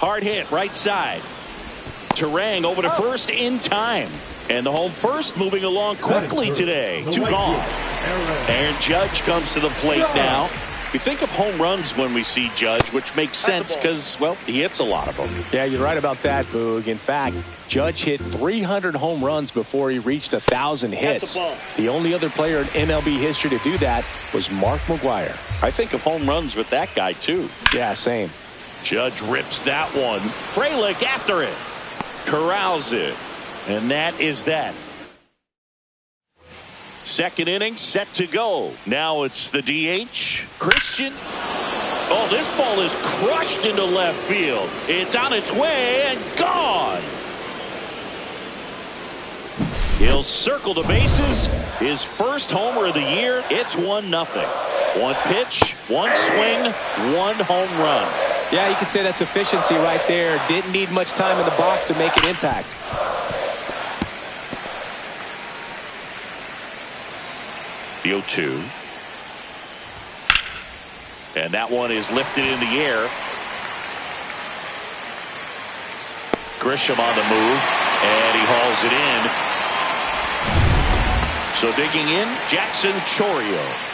Hard hit, right side. Terang over to first in time. And the home first moving along quickly today. 2 gone. Aaron Judge comes to the plate now. We think of home runs when we see Judge, which makes sense because, well, he hits a lot of them. Yeah, you're right about that, Boog. In fact, Judge hit 300 home runs before he reached 1,000 hits. The only other player in MLB history to do that was Mark McGwire. I think of home runs with that guy, too. Yeah, same. Judge rips that one. Frelick after it. Corrals it. And that is that. Second inning set to go. Now it's the DH. Christian. Oh, this ball is crushed into left field. It's on its way and gone. He'll circle the bases. His first homer of the year. It's 1-0. One pitch, one swing, one home run. Yeah, you could say that's efficiency right there. Didn't need much time in the box to make an impact. The 0-2. And that one is lifted in the air. Grisham on the move. And he hauls it in. So digging in, Jackson Chourio.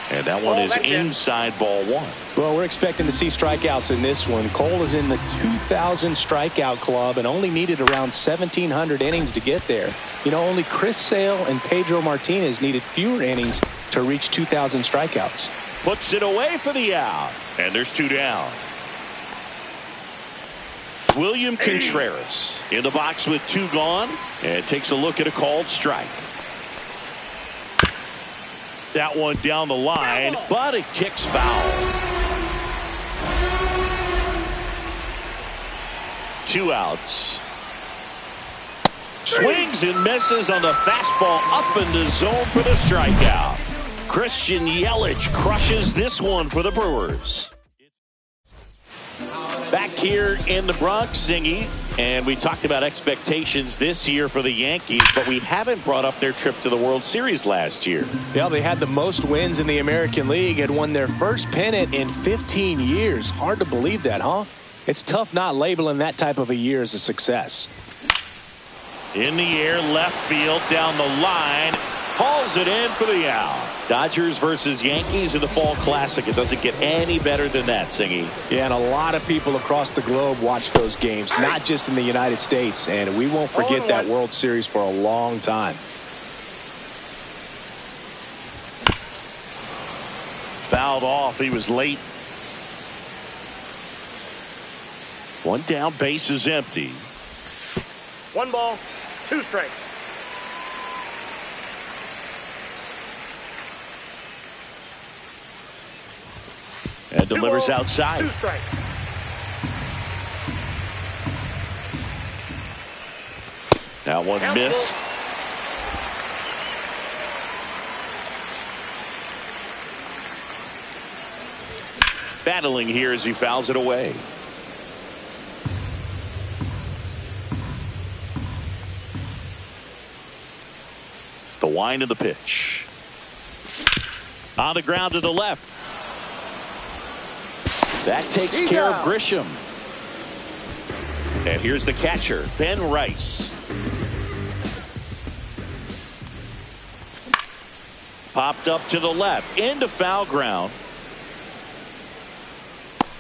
And that one is inside ball 1. Well, we're expecting to see strikeouts in this one. Cole is in the 2,000 strikeout club and only needed around 1,700 innings to get there. You know, only Chris Sale and Pedro Martinez needed fewer innings to reach 2,000 strikeouts. Puts it away for the out. And there's 2 down. William Contreras in the box with 2 gone. And takes a look at a called strike. That one down the line, but it kicks foul. 2 outs. Swings and misses on the fastball up in the zone for the strikeout. Christian Yelich crushes this one for the Brewers. Back here in the Bronx, Singy, and we talked about expectations this year for the Yankees, but we haven't brought up their trip to the World Series last year. Yeah, they had the most wins in the American League, had won their first pennant in 15 years. Hard to believe that, huh? It's tough not labeling that type of a year as a success. In the air, left field, down the line, hauls it in for the out. Dodgers versus Yankees in the Fall Classic. It doesn't get any better than that, Singy. Yeah, and a lot of people across the globe watch those games, not just in the United States, and we won't forget that World Series for a long time. Fouled off. He was late. 1 down, base is empty. 1 ball, 2 strikes. And delivers outside. 2 strikes. That one missed. Battling here as he fouls it away. The wind of the pitch. On the ground to the left. That takes care of Grisham. And here's the catcher, Ben Rice. Popped up to the left, into foul ground.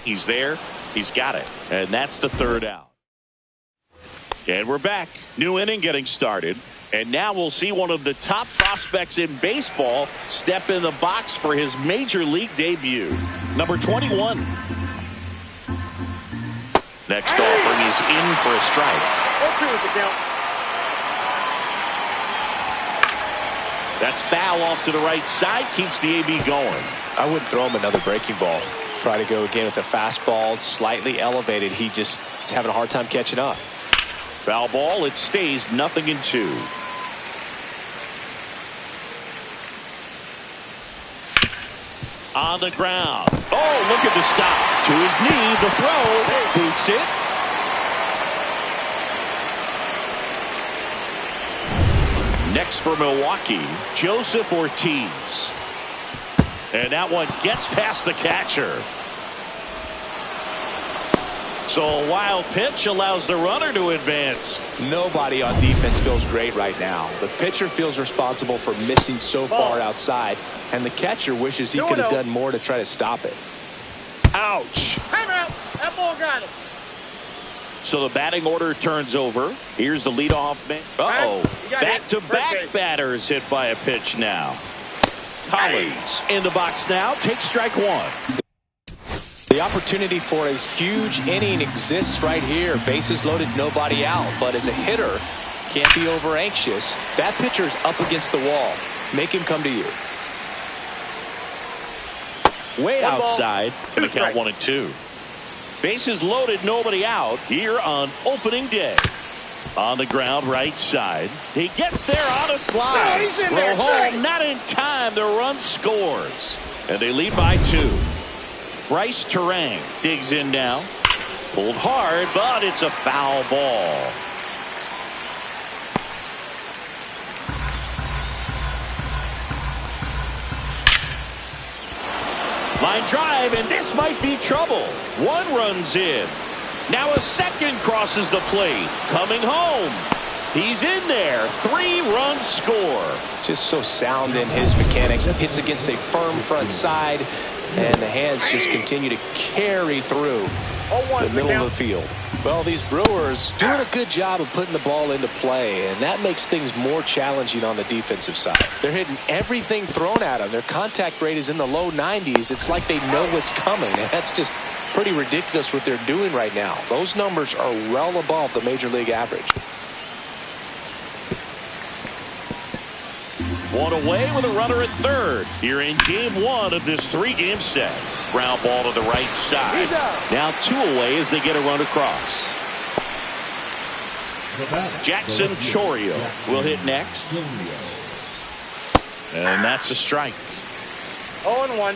He's there. He's got it. And that's the 3rd out. And we're back. New inning getting started. And now we'll see one of the top prospects in baseball step in the box for his major league debut. Number 21. Next offering is in for a strike. That's foul off to the right side. Keeps the AB going. I wouldn't throw him another breaking ball. Try to go again with the fastball slightly elevated. He just is having a hard time catching up. Foul ball. It stays 0-2. On the ground. Oh, look at the stop. To his knee, the throw. Boots it. Next for Milwaukee, Joseph Ortiz. And that one gets past the catcher. So a wild pitch allows the runner to advance. Nobody on defense feels great right now. The pitcher feels responsible for missing so far outside, and the catcher wishes he could have done more to try to stop it. Ouch. Timeout. That ball got him. So the batting order turns over. Here's the leadoff man. Uh-oh. Back-to-back batters hit by a pitch now. Collins in the box now. Takes strike one. The opportunity for a huge inning exists right here. Bases loaded, nobody out. But as a hitter, can't be over anxious. That pitcher's up against the wall. Make him come to you. Way outside. Gonna count 1-2. Bases loaded, nobody out here on opening day. On the ground, right side. He gets there on a slide. Throw home, not in time. The run scores. And they lead by 2. Bryce Terang digs in now. Pulled hard, but it's a foul ball. Line drive, and this might be trouble. One runs in. Now a second crosses the plate. Coming home. He's in there. 3-run score. Just so sound in his mechanics. Hits against a firm front side, and the hands just continue to carry through the middle of the field. Well, these Brewers doing a good job of putting the ball into play, and that makes things more challenging on the defensive side. They're hitting everything thrown at them. Their contact rate is in the low 90s. It's like they know what's coming, and that's just pretty ridiculous what they're doing right now. Those numbers are well above the major league average. One away with a runner at third. Here in game 1 of this 3-game set. Ground ball to the right side. Now 2 away as they get a run across. Jackson Chourio will hit next. And that's a strike. 0-1.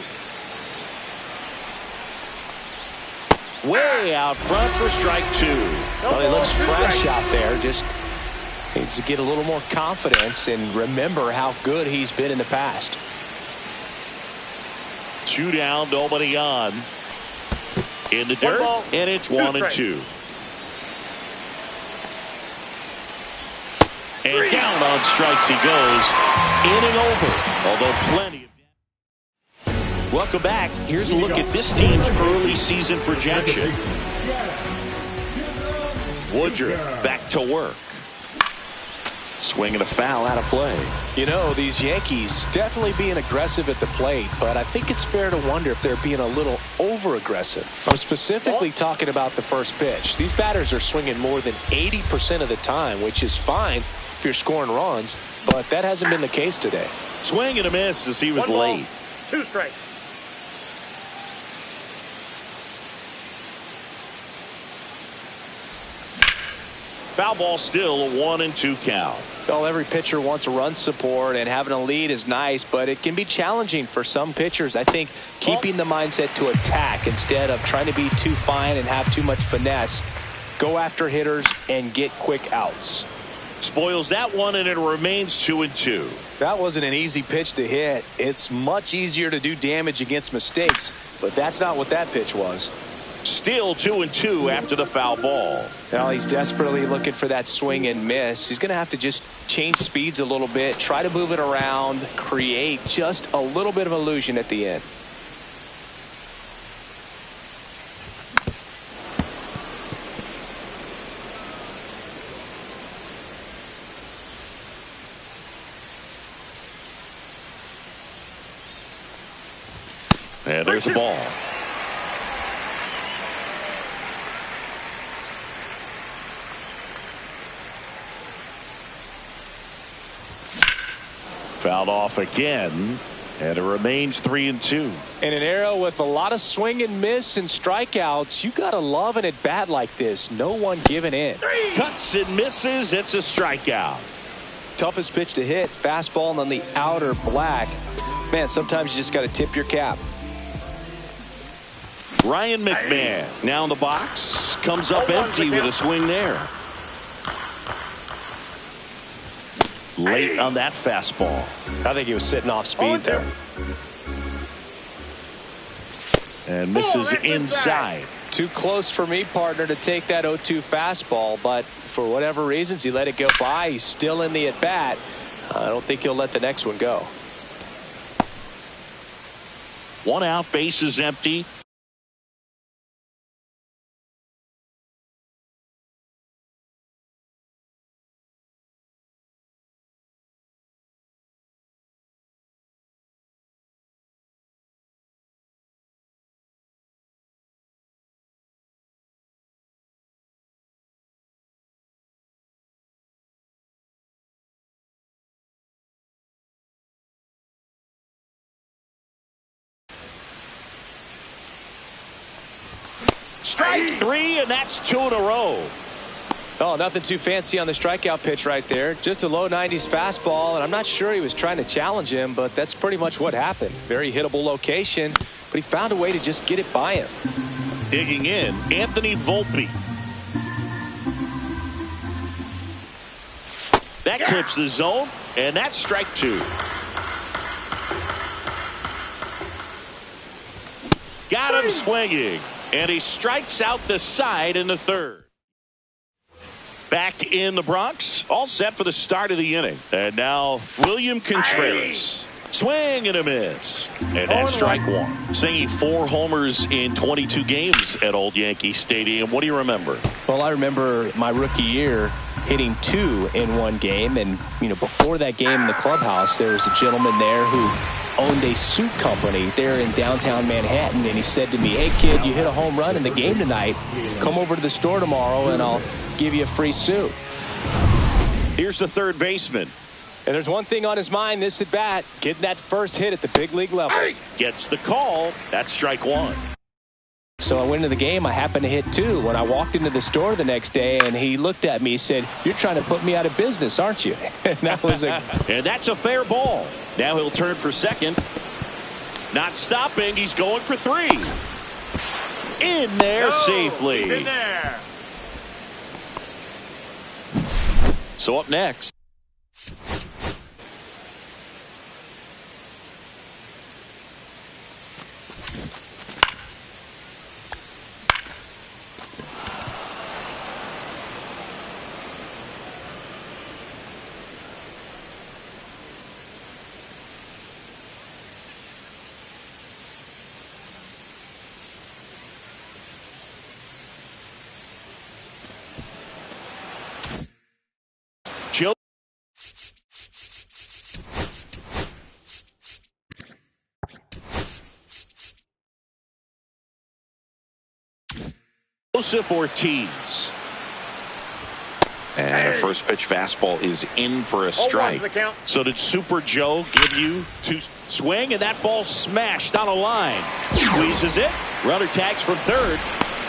Way out front for strike 2. Well, he looks fresh out there. Just needs to get a little more confidence and remember how good he's been in the past. 2 down, nobody on. In the dirt, and it's 1-2. And down on strikes he goes. Inning over, although plenty of... Welcome back. Here's a look at this team's early season projection. Woodruff back to work. Swinging a foul out of play. You know, these Yankees definitely being aggressive at the plate, but I think it's fair to wonder if they're being a little over-aggressive. I'm specifically talking about the first pitch. These batters are swinging more than 80% of the time, which is fine if you're scoring runs, but that hasn't been the case today. Swing and a miss as he was 1 ball, late. 2 strikes. Foul ball still, a 1-2 count. Well, every pitcher wants run support, and having a lead is nice, but it can be challenging for some pitchers. I think keeping the mindset to attack instead of trying to be too fine and have too much finesse. Go after hitters and get quick outs. Spoils that one, and it remains 2-2. That wasn't an easy pitch to hit. It's much easier to do damage against mistakes, but that's not what that pitch was. Still 2-2 after the foul ball. Now he's desperately looking for that swing and miss. He's going to have to just change speeds a little bit, try to move it around, create just a little bit of illusion at the end. And there's the ball. Fouled off again, and it remains 3-2. In an era with a lot of swing and miss and strikeouts, you got to love an at-bat like this. No one giving in. Cuts and misses. It's a strikeout. Toughest pitch to hit, fastball on the outer black. Man, sometimes you just got to tip your cap. Ryan McMahon now in the box. Comes up empty with a swing there. Late on that fastball. I think he was sitting off speed there. And misses inside. Too close for me, partner, to take that 0-2 fastball, but for whatever reasons, he let it go by. He's still in the at-bat. I don't think he'll let the next one go. 1 out, bases empty. Strike 3, and that's 2 in a row. Oh, nothing too fancy on the strikeout pitch right there. Just a low 90s fastball, and I'm not sure he was trying to challenge him, but that's pretty much what happened. Very hittable location, but he found a way to just get it by him. Digging in, Anthony Volpe. That clips the zone, and that's strike 2. Got him swinging. And he strikes out the side in the 3rd. Back in the Bronx, all set for the start of the inning. And now William Contreras. Swing and a miss. And that's strike 1. Singing 4 homers in 22 games at Old Yankee Stadium. What do you remember? Well, I remember my rookie year hitting 2 in one game. And, before that game in the clubhouse, there was a gentleman there who owned a suit company there in downtown Manhattan, and he said to me, "Hey kid, you hit a home run in the game tonight. Come over to the store tomorrow and I'll give you a free suit." Here's the third baseman. And there's one thing on his mind this at bat, getting that first hit at the big league level. Gets the call. That's strike 1. So I went into the game. I happened to hit 2 when I walked into the store the next day, and he looked at me and said, "You're trying to put me out of business, aren't you?" And that was and that's a fair ball. Now he'll turn for second. Not stopping. He's going for 3. In there safely. He's in there. So up next. Joseph Ortiz. And a first pitch fastball is in for a strike. So did Super Joe give you to swing, and that ball smashed on a line. Squeezes it. Runner tags from 3rd.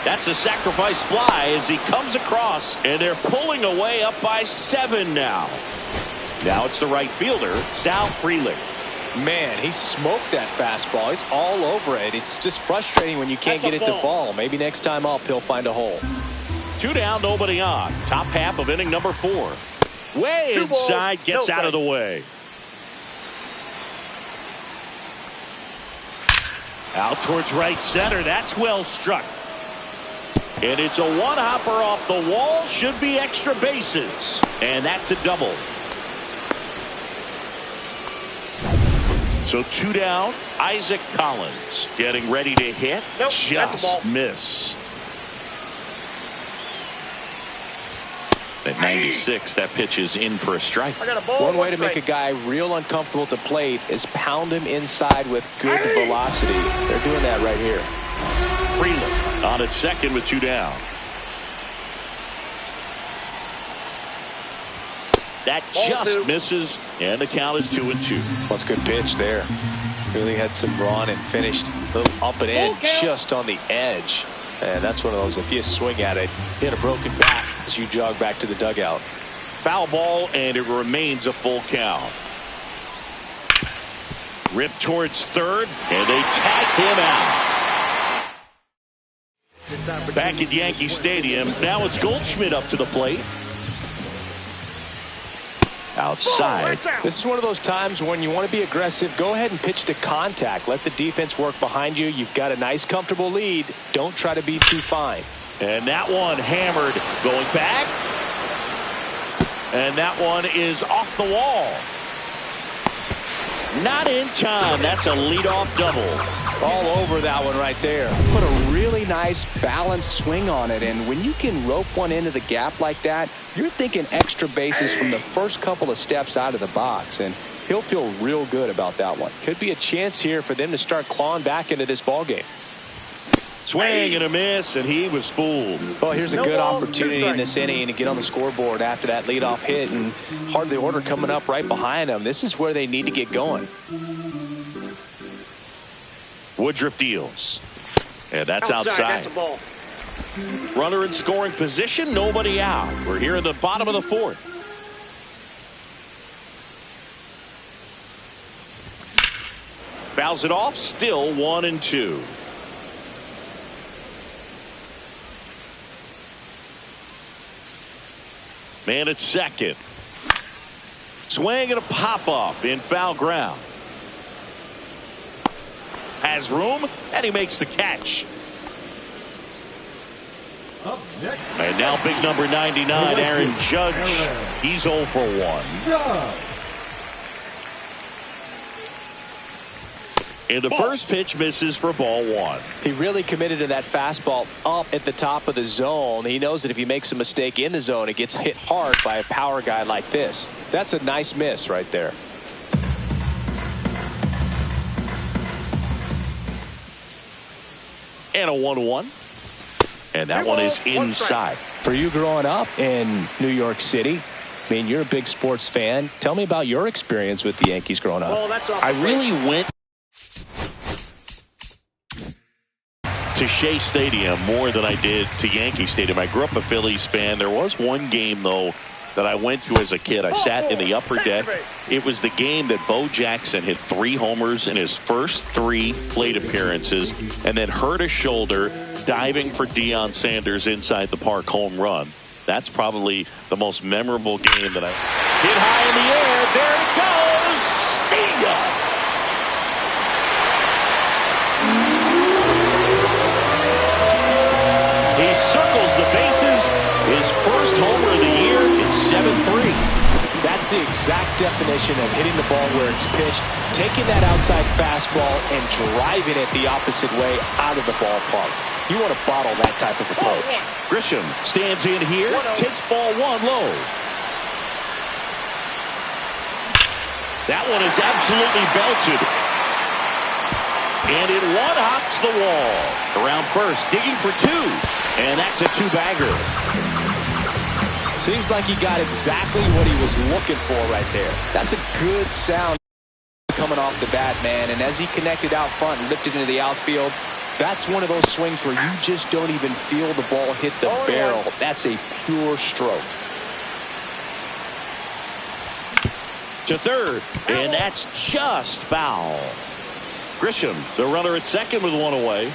That's a sacrifice fly as he comes across, and they're pulling away up by 7 now. Now it's the right fielder, Sal Frelick. Man, he smoked that fastball. He's all over it. It's just frustrating when you can't get it to fall. Maybe next time up he'll find a hole. 2 down, nobody on. Top half of inning number 4. Way inside, gets out of the way. Out towards right center. That's well struck. And it's a one-hopper off the wall. Should be extra bases. And that's a double. So 2 down. Isaac Collins getting ready to hit. Just missed. At 96, that pitch is in for a strike. One way to make a guy real uncomfortable at the plate is pound him inside with good velocity. They're doing that right here. Freeland on at second with 2 down. That just misses, and the count is 2-2. That's a good pitch there. Really had some brawn and finished a little up and in just on the edge. And that's one of those, if you swing at it, hit a broken bat as you jog back to the dugout. Foul ball, and it remains a full count. Ripped towards 3rd, and they tag him out. Back at Yankee Stadium, now it's Goldschmidt up to the plate. outside. This is one of those times when you want to be aggressive. Go ahead and pitch to contact. Let the defense work behind you. You've got a nice, comfortable lead. Don't try to be too fine. And that one hammered, going back. And that one is off the wall. Not in time. That's a leadoff double. All over that one right there. Put a really nice balanced swing on it, and when you can rope one into the gap like that, you're thinking extra bases from the first couple of steps out of the box, and he'll feel real good about that one. Could be a chance here for them to start clawing back into this ball game. Swing and a miss, and he was fooled. Well, here's a good opportunity in this inning to get on the scoreboard after that leadoff hit, and hard the order coming up right behind them. This is where they need to get going. Woodruff deals. And that's outside. That's the ball. Runner in scoring position, nobody out. We're here at the bottom of the fourth. Fouls it off, still 1-2. Man at second. Swing and a pop-up in foul ground. Has room, and he makes the catch. And now big number 99, Aaron Judge. He's 0 for 1. And the first pitch misses for ball 1. He really committed to that fastball up at the top of the zone. He knows that if he makes a mistake in the zone, it gets hit hard by a power guy like this. That's a nice miss right there. And a 1-1. And that one is inside. For you growing up in New York City, I mean, you're a big sports fan. Tell me about your experience with the Yankees growing up. I really went to Shea Stadium more than I did to Yankee Stadium. I grew up a Phillies fan. There was one game, though, that I went to as a kid. I sat in the upper deck. It was the game that Bo Jackson hit 3 homers in his first 3 plate appearances and then hurt his shoulder diving for Deion Sanders inside the park home run. That's probably the most memorable game that I hit high in the air. There it goes. See ya. He circles the bases. His first homer of the year in 7-3. That's the exact definition of hitting the ball where it's pitched, taking that outside fastball and driving it the opposite way out of the ballpark. You want to bottle that type of approach. Grisham stands in here, takes ball 1 low. That one is absolutely belted. And it one-hops the wall. Around first, digging for 2. And that's a 2-bagger. Seems like he got exactly what he was looking for right there. That's a good sound coming off the bat, man. And as he connected out front and lifted into the outfield, that's one of those swings where you just don't even feel the ball hit the barrel. That's a pure stroke. To third, and that's just foul. Grisham, the runner at second with 1 away.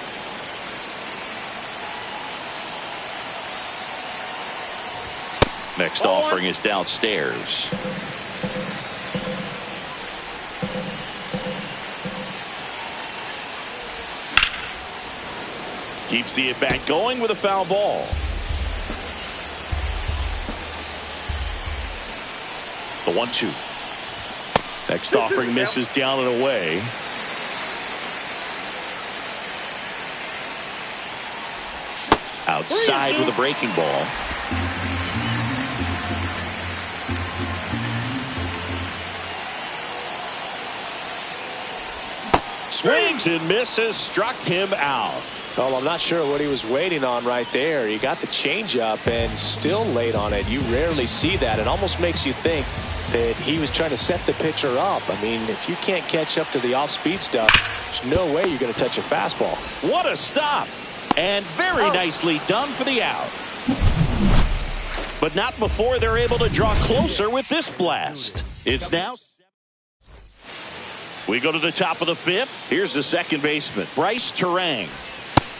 Next offering is downstairs. Keeps the at-bat going with a foul ball. The 1-2. Next offering misses down and away. Outside with a breaking ball. Swings and misses, struck him out. Well, I'm not sure what he was waiting on right there. He got the changeup and still late on it. You rarely see that. It almost makes you think that he was trying to set the pitcher up. I mean, if you can't catch up to the off-speed stuff, there's no way you're going to touch a fastball. What a stop. And very nicely done for the out. But not before they're able to draw closer with this blast. It's now. We go to the top of the 5th. Here's the second baseman, Bryce Terang.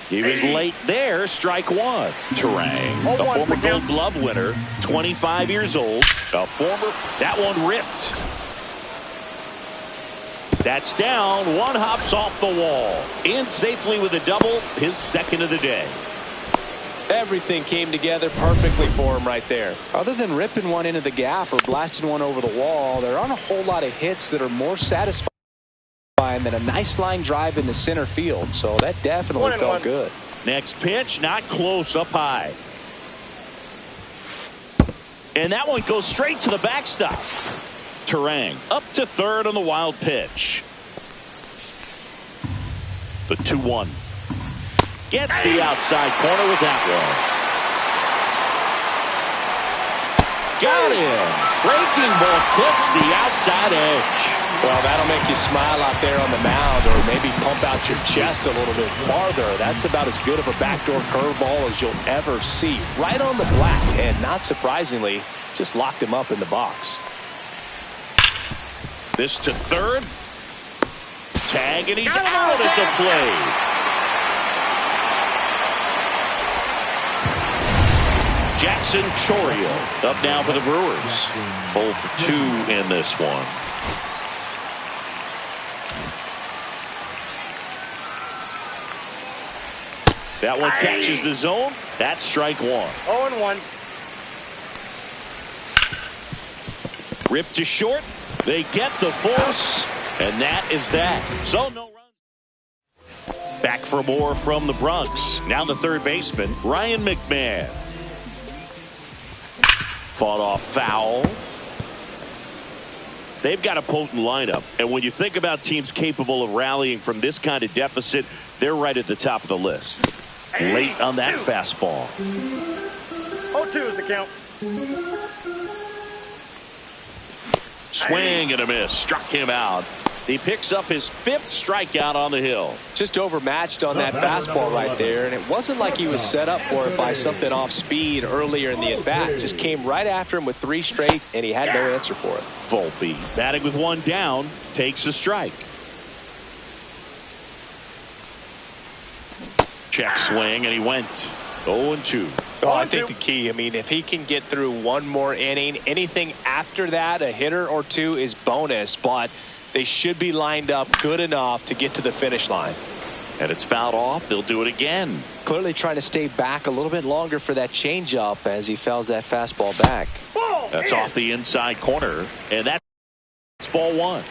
He was late there. Strike one. Turang, a former Gold Glove winner, 25 years old, a former. That one ripped. That's down. One hops off the wall. In safely with a double, his second of the day. Everything came together perfectly for him right there. Other than ripping one into the gap or blasting one over the wall, there aren't a whole lot of hits that are more satisfying than a nice line drive in the center field. So that definitely felt good. Next pitch, not close, up high. And that one goes straight to the backstop. Turang up to third on the wild pitch. The 2-1. Gets the outside corner with that one. Got him. Breaking ball clips the outside edge. Well, that'll make you smile out there on the mound, or maybe pump out your chest a little bit farther. That's about as good of a backdoor curveball as you'll ever see. Right on the black, and not surprisingly, just locked him up in the box. This to third. Tag, and he's out at the plate. Jackson Chourio up now for the Brewers. 0 for 2 in this one. That one catches the zone. That's strike one. 0-1. Ripped to short. They get the force, and that is that. So no runs. Back for more from the Bronx. Now the third baseman, Ryan McMahon. Fought off foul. They've got a potent lineup, and when you think about teams capable of rallying from this kind of deficit, they're right at the top of the list. Late on that fastball. 0-2 is the count. Swing and a miss. Struck him out. He picks up his 5th strikeout on the hill. Just overmatched on that fastball right there, and it wasn't like he was set up for it by something off speed earlier in the at-bat. Just came right after him with 3 straight, and he had no answer for it. Volpe, batting with 1 down, takes a strike. Check swing, and he went 0-2. Oh, I think the key, I mean, if he can get through one more inning, anything after that, a hitter or 2 is bonus, but they should be lined up good enough to get to the finish line. And it's fouled off. They'll do it again. Clearly trying to stay back a little bit longer for that changeup as he fouls that fastball back. That's off the inside corner, and that's ball 1.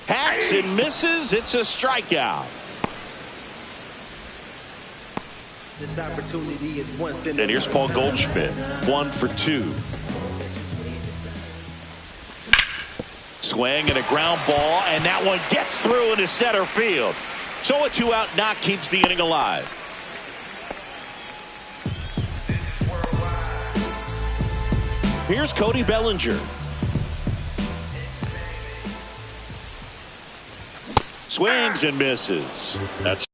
Hacks and misses. It's a strikeout. This opportunity is once in. And here's Paul Goldschmidt, 1 for 2. Swing and a ground ball, and that one gets through into center field. So a 2-out knock keeps the inning alive. Here's Cody Bellinger. Swings and misses. That's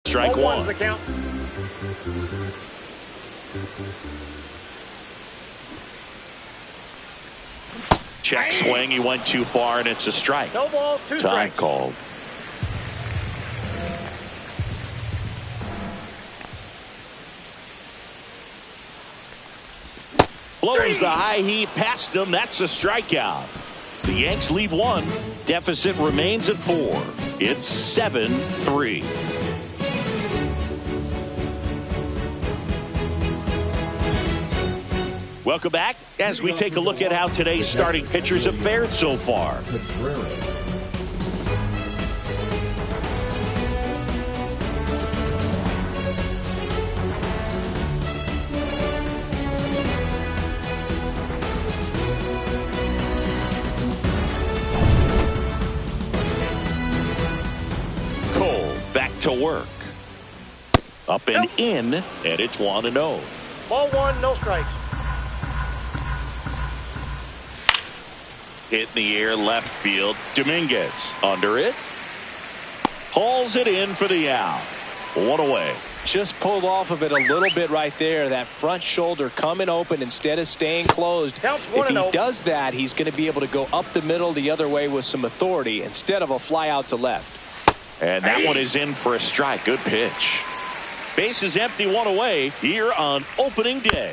strike 1. Is the count. Check swing. He went too far, and it's a strike. No balls, 2 strikes. Time called. Blows the high heat past him. That's a strikeout. The Yanks lead 1. Deficit remains at 4. It's 7-3. Welcome back as we take a look at how today's starting pitchers have fared so far. Cole back to work. Up and in, and it's 1-0. Ball 1, no strikes. Hit in the air, left field. Dominguez under it. Hauls it in for the out. 1 away. Just pulled off of it a little bit right there. That front shoulder coming open instead of staying closed. If he does that, he's going to be able to go up the middle the other way with some authority instead of a fly out to left. And that one is in for a strike. Good pitch. Base is empty, one away here on opening day.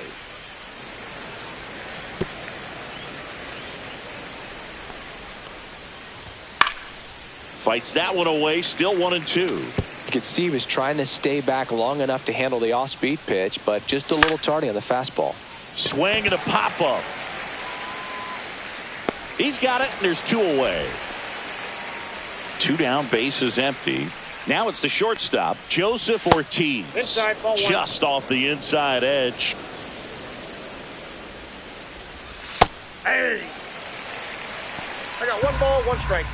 Fights that one away, still 1-2. You could see he was trying to stay back long enough to handle the off-speed pitch, but just a little tardy on the fastball. Swing and a pop-up. He's got it, and there's 2 away. 2 down, base is empty. Now it's the shortstop, Joseph Ortiz. Inside, ball 1. Just off the inside edge. Hey! I got 1 ball, 1 strike.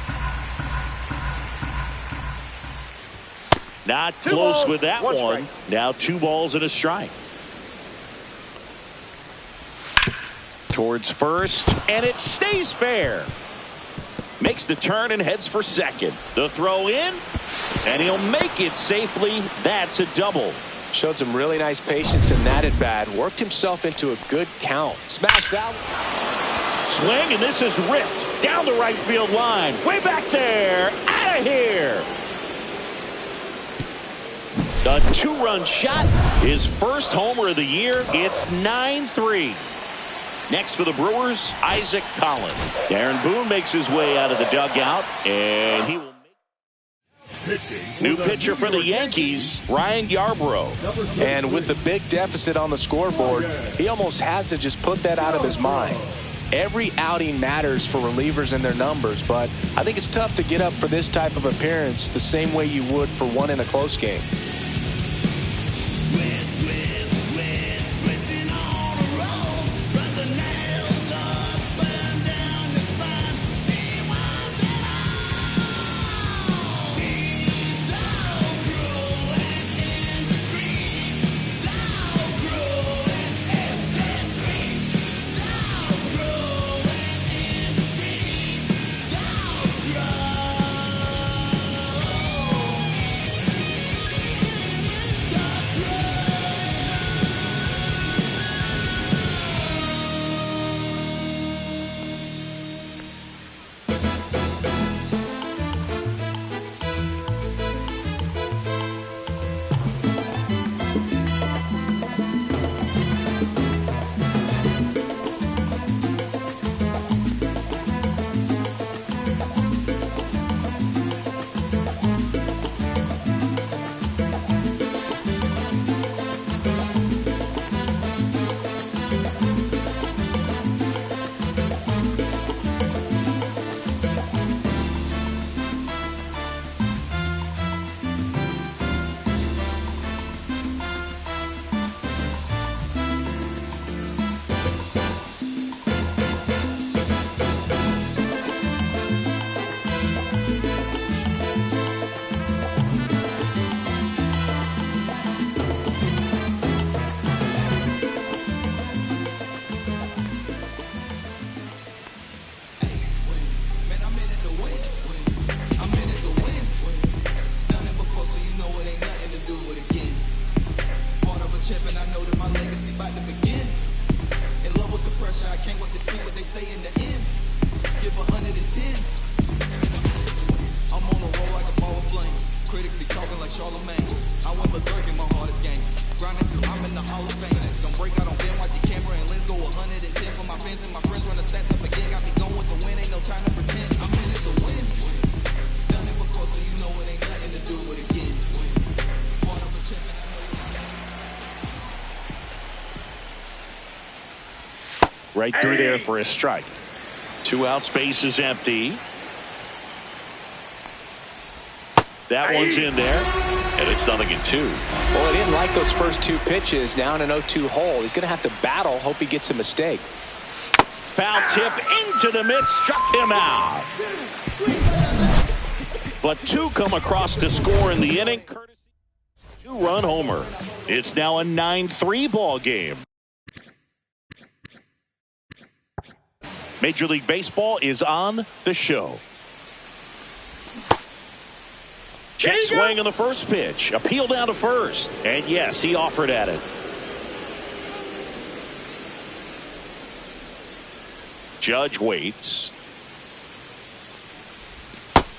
Not 2 close balls, with that 1 one. strike. Now 2 balls and a strike. Towards first, and it stays fair. Makes the turn and heads for second. The throw in, and he'll make it safely. That's a double. Showed some really nice patience in that at bat. Worked himself into a good count. Smashed that one. Swing, and this is ripped down the right field line. Way back there. Out of here. A 2-run shot. His first homer of the year. It's 9-3. Next for the Brewers, Isaac Collins. Darren Boone makes his way out of the dugout, and he will make... New pitcher for the Yankees, Ryan Yarbrough. And with the big deficit on the scoreboard, he almost has to just put that out of his mind. Every outing matters for relievers and their numbers, but I think it's tough to get up for this type of appearance the same way you would for one in a close game. Right through there for a strike. 2 outs, base is empty. That one's in there, and it's 0-2. Well, he didn't like those first 2 pitches. Now in an 0-2 hole, he's going to have to battle. Hope he gets a mistake. Foul tip into the mid, struck him out. But 2 come across to score in the inning. 2-run homer. It's now a 9-3 ball game. Major League Baseball is on the show. Check swing on the first pitch. Appeal down to first. And yes, he offered at it. Judge waits.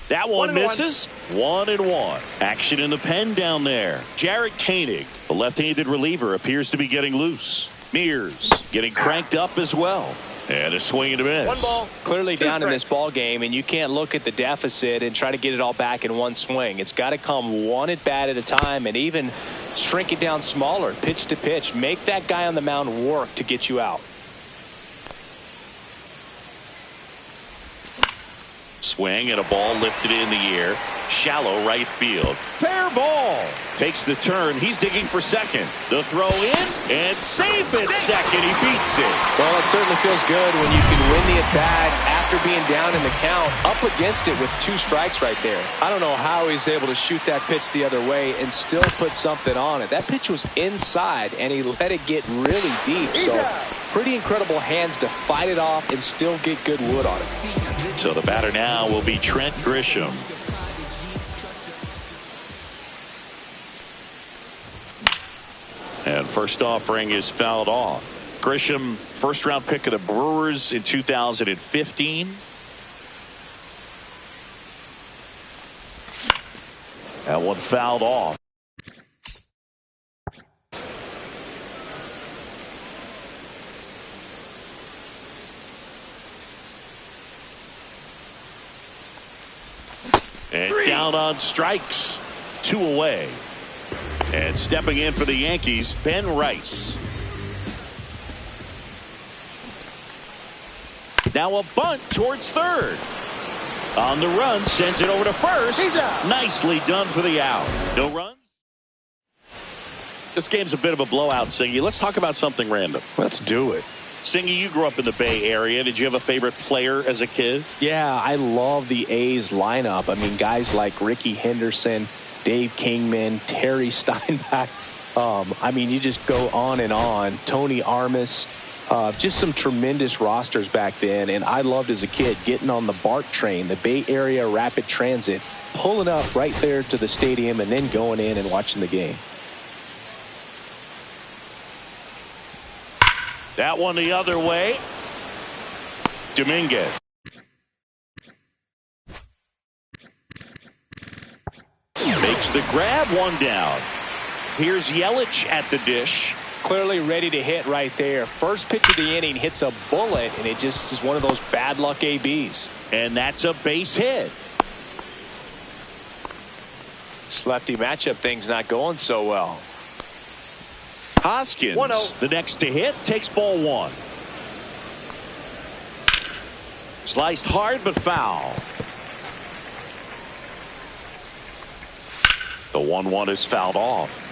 That one misses. 1-1. Action in the pen down there. Jarred Koenig, the left-handed reliever, appears to be getting loose. Mears getting cranked up as well. And a swing and a miss. One ball. Clearly down in this ball game, and you can't look at the deficit and try to get it all back in one swing. It's got to come one at bat at a time, and even shrink it down smaller, pitch to pitch. Make that guy on the mound work to get you out. Swing and a ball lifted in the air. Shallow right field. Fair ball. Takes the turn. He's digging for second. The throw in and safe at second. He beats it. Well, it certainly feels good when you can win the at-bat after being down in the count, up against it with 2 strikes right there. I don't know how he's able to shoot that pitch the other way and still put something on it. That pitch was inside, and he let it get really deep. So pretty incredible hands to fight it off and still get good wood on it. So the batter now will be Trent Grisham. And first offering is fouled off. Grisham, first round pick of the Brewers in 2015. That one fouled off. And down on strikes. 2 away. And stepping in for the Yankees, Ben Rice. Now a bunt towards third. On the run, sends it over to first. Nicely done for the out. No runs. This game's a bit of a blowout, Singy. Let's talk about something random. Let's do it. Singy, you grew up in the Bay Area. Did you have a favorite player as a kid? Yeah, I love the A's lineup. I mean, guys like Ricky Henderson, Dave Kingman, Terry Steinbach. I mean, you just go on and on. Tony Armas. Just some tremendous rosters back then. And I loved as a kid getting on the BART train, the Bay Area Rapid Transit, pulling up right there to the stadium and then going in and watching the game. That one the other way. Dominguez. Makes the grab, one down. Here's Yelich at the dish. Clearly ready to hit right there. First pitch of the inning hits a bullet, and it just is one of those bad luck ABs. And that's a base hit. This lefty matchup thing's not going so well. Hoskins, 1-0. the next to hit, takes ball 1. Sliced hard but foul. The 1-1 is fouled off.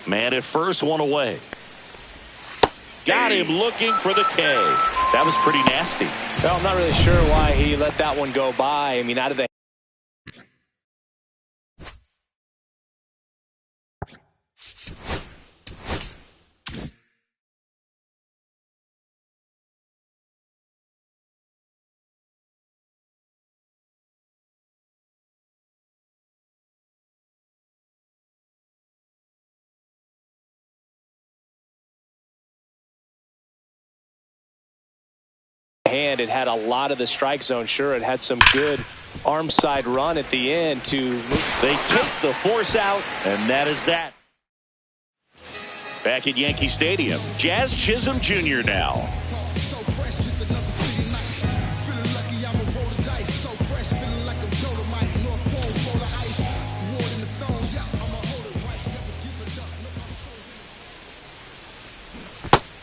Man at first, 1 away. Got him looking for the K. That was pretty nasty. Well, I'm not really sure why he let that one go by. I mean, out of the hand, it had a lot of the strike zone. Sure, it had some good arm side run at the end to They take the force out, and that is that. Back at Yankee Stadium, Jazz Chisholm Jr. now.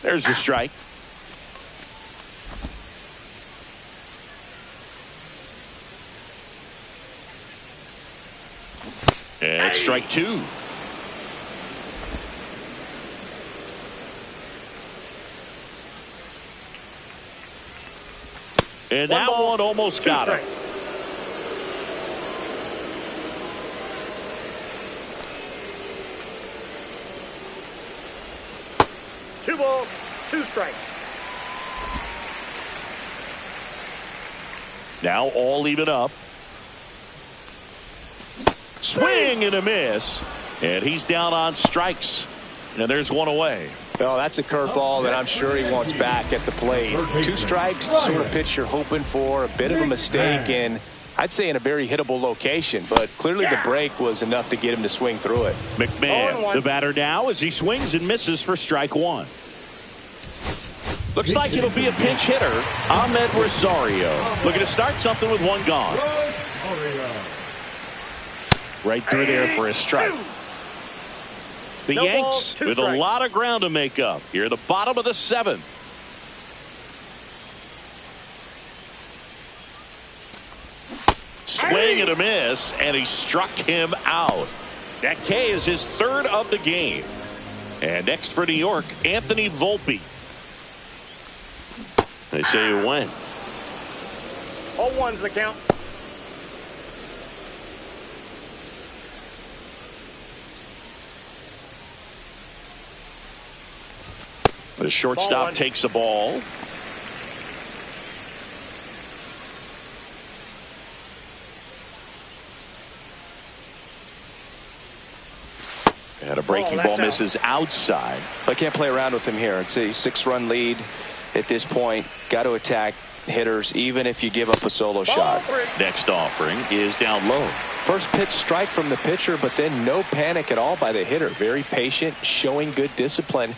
There's the strike. And strike 2. And that one almost got him. 2 balls, 2 strikes. Now all even up. Swing and a miss. And he's down on strikes. And there's one away. Well, that's a curveball that I'm sure he wants back at the plate. 2 strikes, the sort of pitch you're hoping for. A bit of a mistake, and I'd say in a very hittable location. But clearly the break was enough to get him to swing through it. McMahon, the batter now, as he swings and misses for strike 1. Looks like it'll be a pinch hitter, Ahmed Rosario. Looking to start something with 1 gone. Right through there for a strike. The Yanks with a lot of ground to make up here at the bottom of the 7th. Swing and a miss, and he struck him out. That K is his 3rd of the game. And next for New York, Anthony Volpe. They say you win. 0-1's the count. The shortstop takes the ball. And a breaking ball misses outside. I can't play around with him here. It's a 6-run lead at this point. Got to attack hitters even if you give up a solo shot. Next offering is down low. First pitch strike from the pitcher, but then no panic at all by the hitter. Very patient, showing good discipline.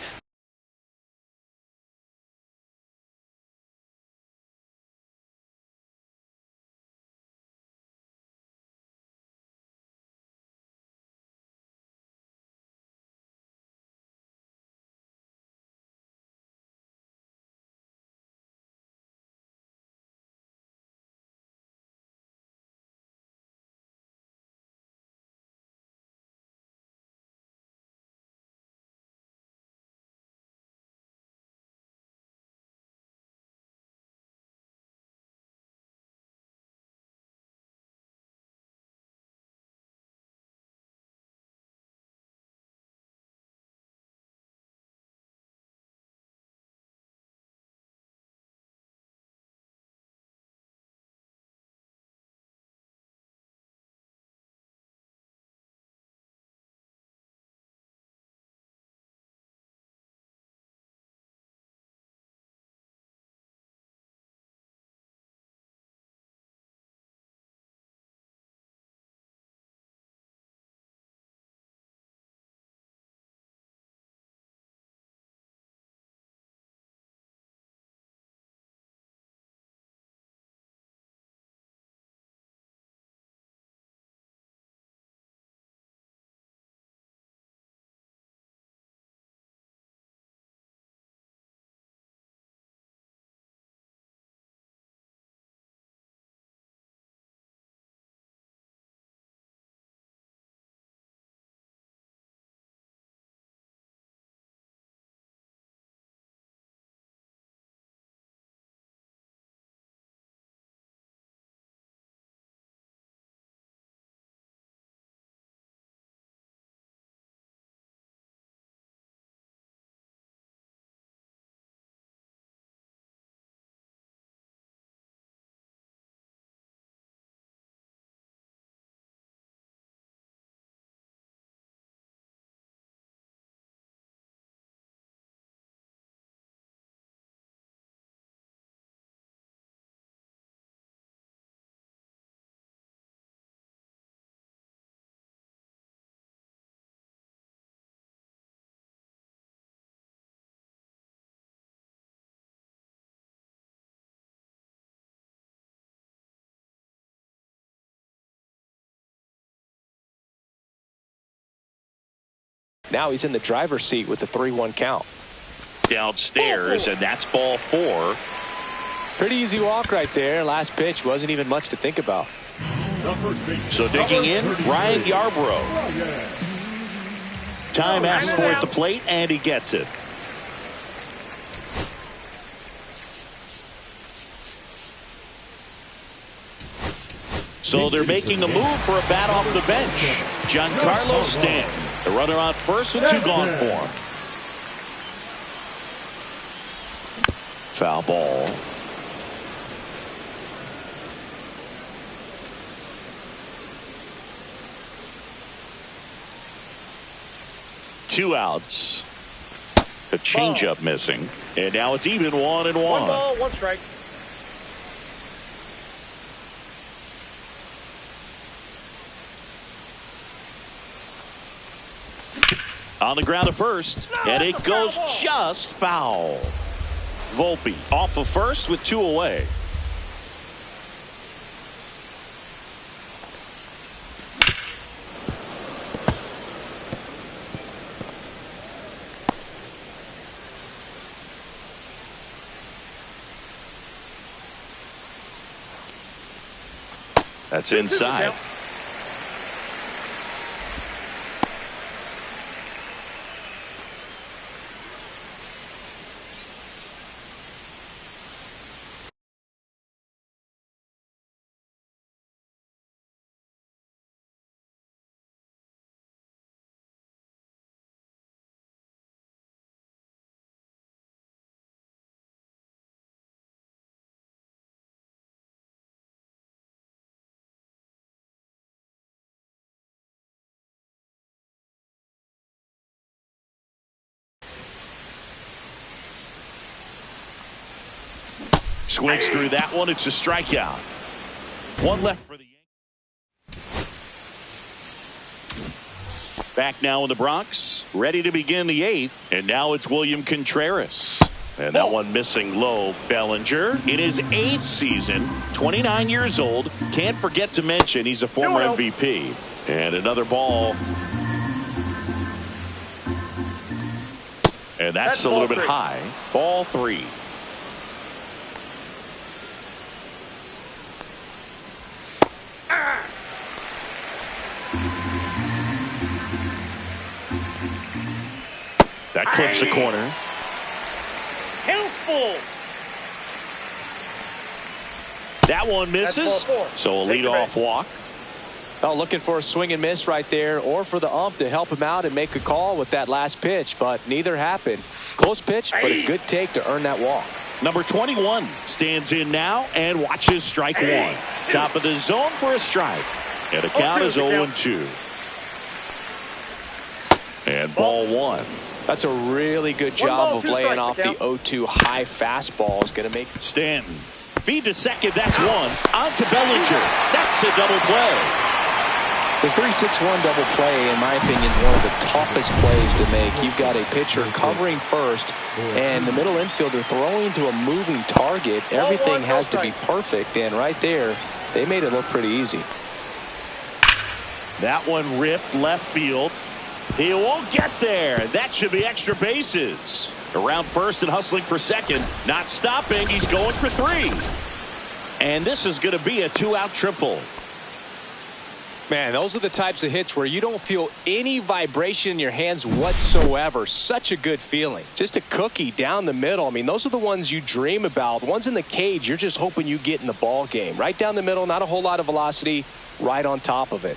Now he's in the driver's seat with the 3-1 count. Downstairs, and that's ball 4. Pretty easy walk right there. Last pitch wasn't even much to think about. So digging in, Ryan Yarbrough. Time asked for at the plate, and he gets it. So they're making a move for a bat off the bench. Giancarlo Stanton, the runner on first with 2 gone for him. Foul ball. 2 outs. A changeup missing. And now it's even 1-1. 1 ball, 1 strike. On the ground to first. And it goes just foul. Volpe off of first with 2 away. That's inside. Swings through that one. It's a strikeout. 1 left for the Yankees. Back now in the Bronx. Ready to begin the 8th. And now it's William Contreras. And that one missing low. Bellinger in his 8th season. 29 years old. Can't forget to mention he's a former MVP. And another ball. And that's a little bit high. Ball 3. That clips the corner. Helpful. That one misses. So a leadoff walk. Well, looking for a swing and miss right there, or for the ump to help him out and make a call with that last pitch, but neither happened. Close pitch, but a good take to earn that walk. Number 21 stands in now and watches strike 1. Top of the zone for a strike. And the count is 0-2. And ball 1. That's a really good job of laying off the 0-2 high fastball. Is going to make Stanton. Feed to second. That's 1. On to Bellinger. That's a double play. The 3-6-1 double play, in my opinion, is one of the toughest plays to make. You've got a pitcher covering first and the middle infielder throwing to a moving target. Everything has to be perfect, and right there, they made it look pretty easy. That one ripped left field. He won't get there. That should be extra bases. Around first and hustling for second. Not stopping. He's going for 3. And this is going to be a 2-out triple. Man, those are the types of hits where you don't feel any vibration in your hands whatsoever. Such a good feeling. Just a cookie down the middle. I mean, those are the ones you dream about. Ones in the cage, you're just hoping you get in the ball game. Right down the middle, not a whole lot of velocity, right on top of it.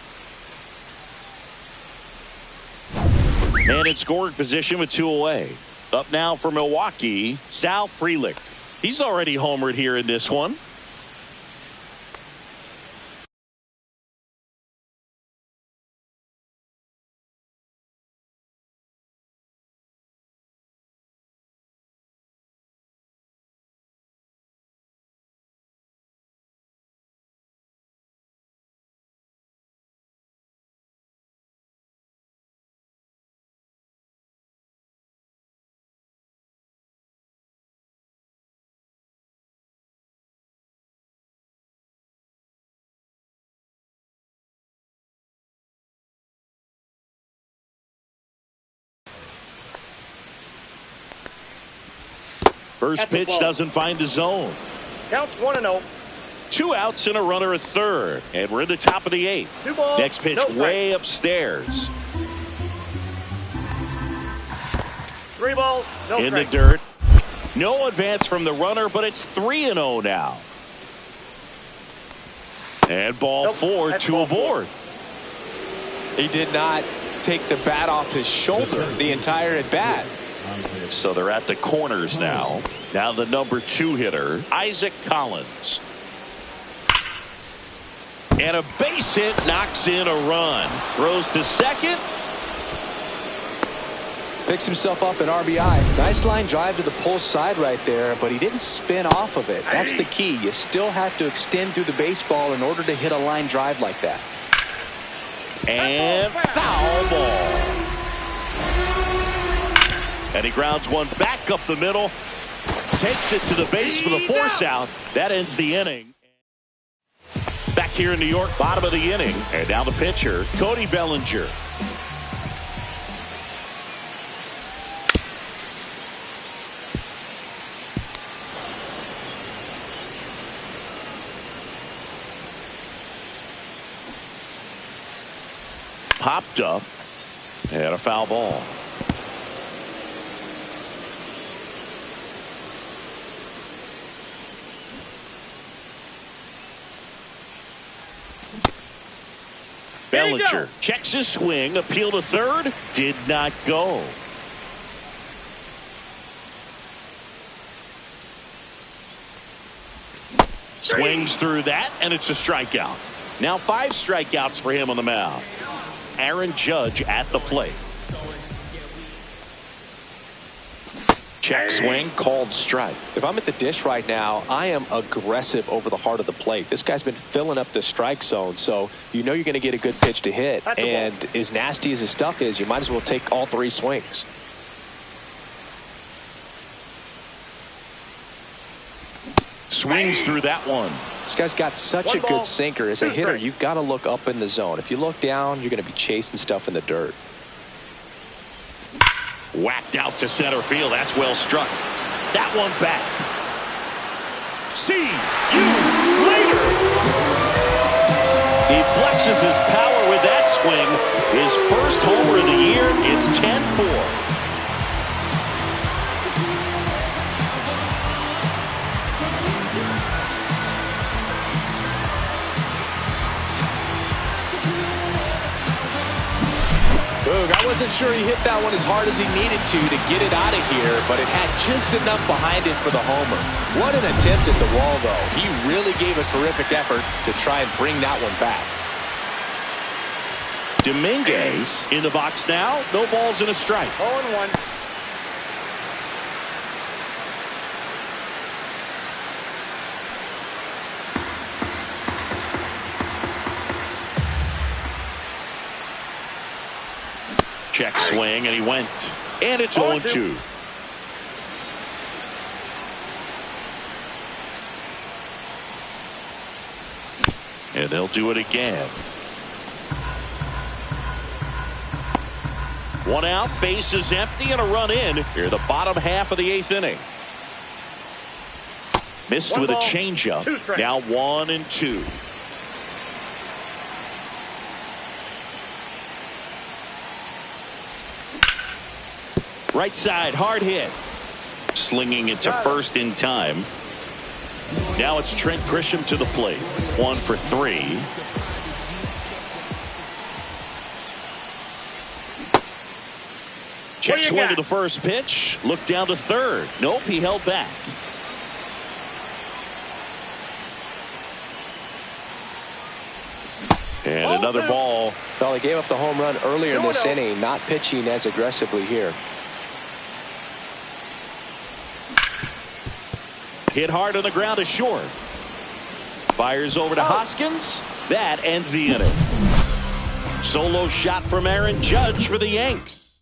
And in scoring position with 2 away. Up now for Milwaukee, Sal Frelick. He's already homered here in this one. First pitch doesn't find the zone. Counts 1-0. 2 outs and a runner at third. And we're in the top of the 8th. 2 balls, next pitch way upstairs. 3 balls, no in strikes. the dirt. No advance from the runner, but it's 3-0 now. And ball 4, 2 aboard. He did not take the bat off his shoulder the entire at bat. So they're at the corners now. Now the number 2 hitter, Isaac Collins. And a base hit knocks in a run. Throws to second. Picks himself up an RBI. Nice line drive to the pull side right there, but he didn't spin off of it. That's the key. You still have to extend through the baseball in order to hit a line drive like that. And foul ball. And he grounds one back up the middle. Takes it to the base for the force out. That ends the inning. Back here in New York, bottom of the inning. And now the pitcher, Cody Bellinger. Popped up and a foul ball. Bellinger checks his swing, appeal to third, did not go. Swings through that, and it's a strikeout. Now 5 strikeouts for him on the mound. Aaron Judge at the plate. Check swing, called strike. If I'm at the dish right now, I am aggressive over the heart of the plate. This guy's been filling up the strike zone, so you know you're going to get a good pitch to hit. And as nasty as his stuff is, you might as well take all 3 swings. Swings through that one. This guy's got such a good sinker. As a hitter, you've got to look up in the zone. If you look down, you're going to be chasing stuff in the dirt. Whacked out to center field. That's well struck. That one back. See you later. He flexes his power with that swing. His first homer of the year. It's 10-4. I wasn't sure he hit that one as hard as he needed to get it out of here, but it had just enough behind it for the homer. What an attempt at the wall, though. He really gave a terrific effort to try and bring that one back. Dominguez in the box now. No balls and a strike. 0-1. Check swing, and he went. And it's 0-2. And they'll do it again. 1 out, base is empty, and a run in. Here, the bottom half of the 8th inning. Missed with a changeup. Now 1-2. Right side, hard hit. Slinging it to first in time. Now it's Trent Grisham to the plate. 1 for 3. Check swing to the first pitch. Look down to third. Nope, he held back. And another ball. Well, he gave up the home run earlier in this inning, not pitching as aggressively here. Hit hard on the ground is short. Fires over to Hoskins. That ends the inning. Solo shot from Aaron Judge for the Yanks.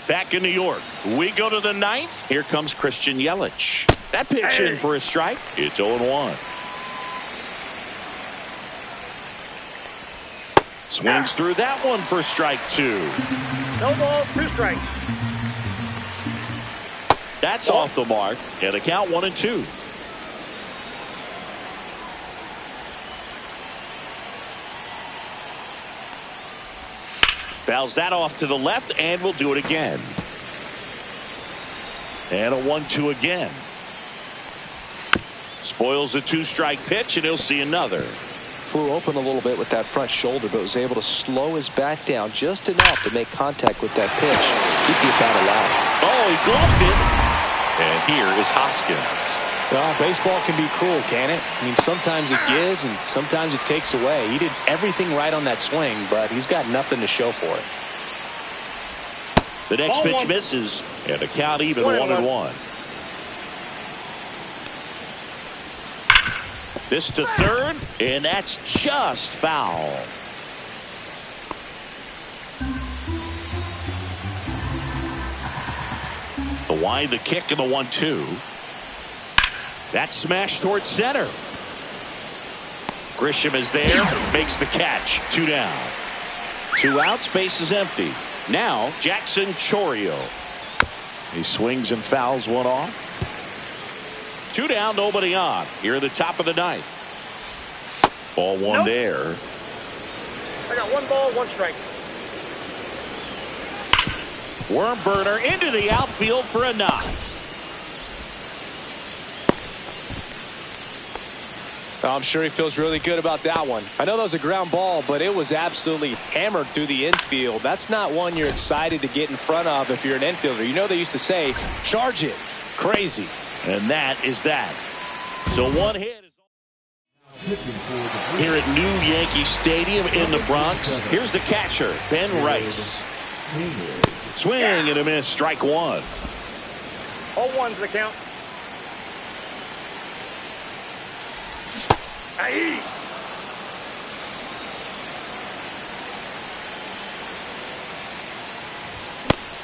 Back in New York, we go to the 9th. Here comes Christian Yelich. That pitch in for a strike. It's 0-1. Swings through that one for strike 2. No ball, 2 strikes. That's off the mark. And the count 1-2. Fouls that off to the left, and we'll do it again. And a 1-2 again. Spoils a 2-strike pitch, and he'll see another. Flew open a little bit with that front shoulder, but was able to slow his back down just enough to make contact with that pitch. Keep the bat alive. Oh, he gloves it. And here is Hoskins. Well, baseball can be cruel, can it? I mean, sometimes it gives and sometimes it takes away. He did everything right on that swing, but he's got nothing to show for it. The next Ball pitch one. misses, and the count even 1-1. 1-1. This to third, and that's just foul. The wind, the kick, and the 1-2. That smash towards center. Grisham is there, makes the catch. 2 down. 2 outs, base is empty. Now Jackson Chourio. He swings and fouls one off. 2 down, nobody on. Here at the top of the ninth. Ball one there. I got 1 ball, 1 strike. Worm burner into the outfield for a knock. I'm sure he feels really good about that one. I know that was a ground ball, but it was absolutely hammered through the infield. That's not one you're excited to get in front of if you're an infielder. You know they used to say, charge it. Crazy. And that is that. So one hit is here at New Yankee Stadium in the Bronx. Here's the catcher, Ben Rice. Swing and a miss, strike 1. 0-1's the count. Aye.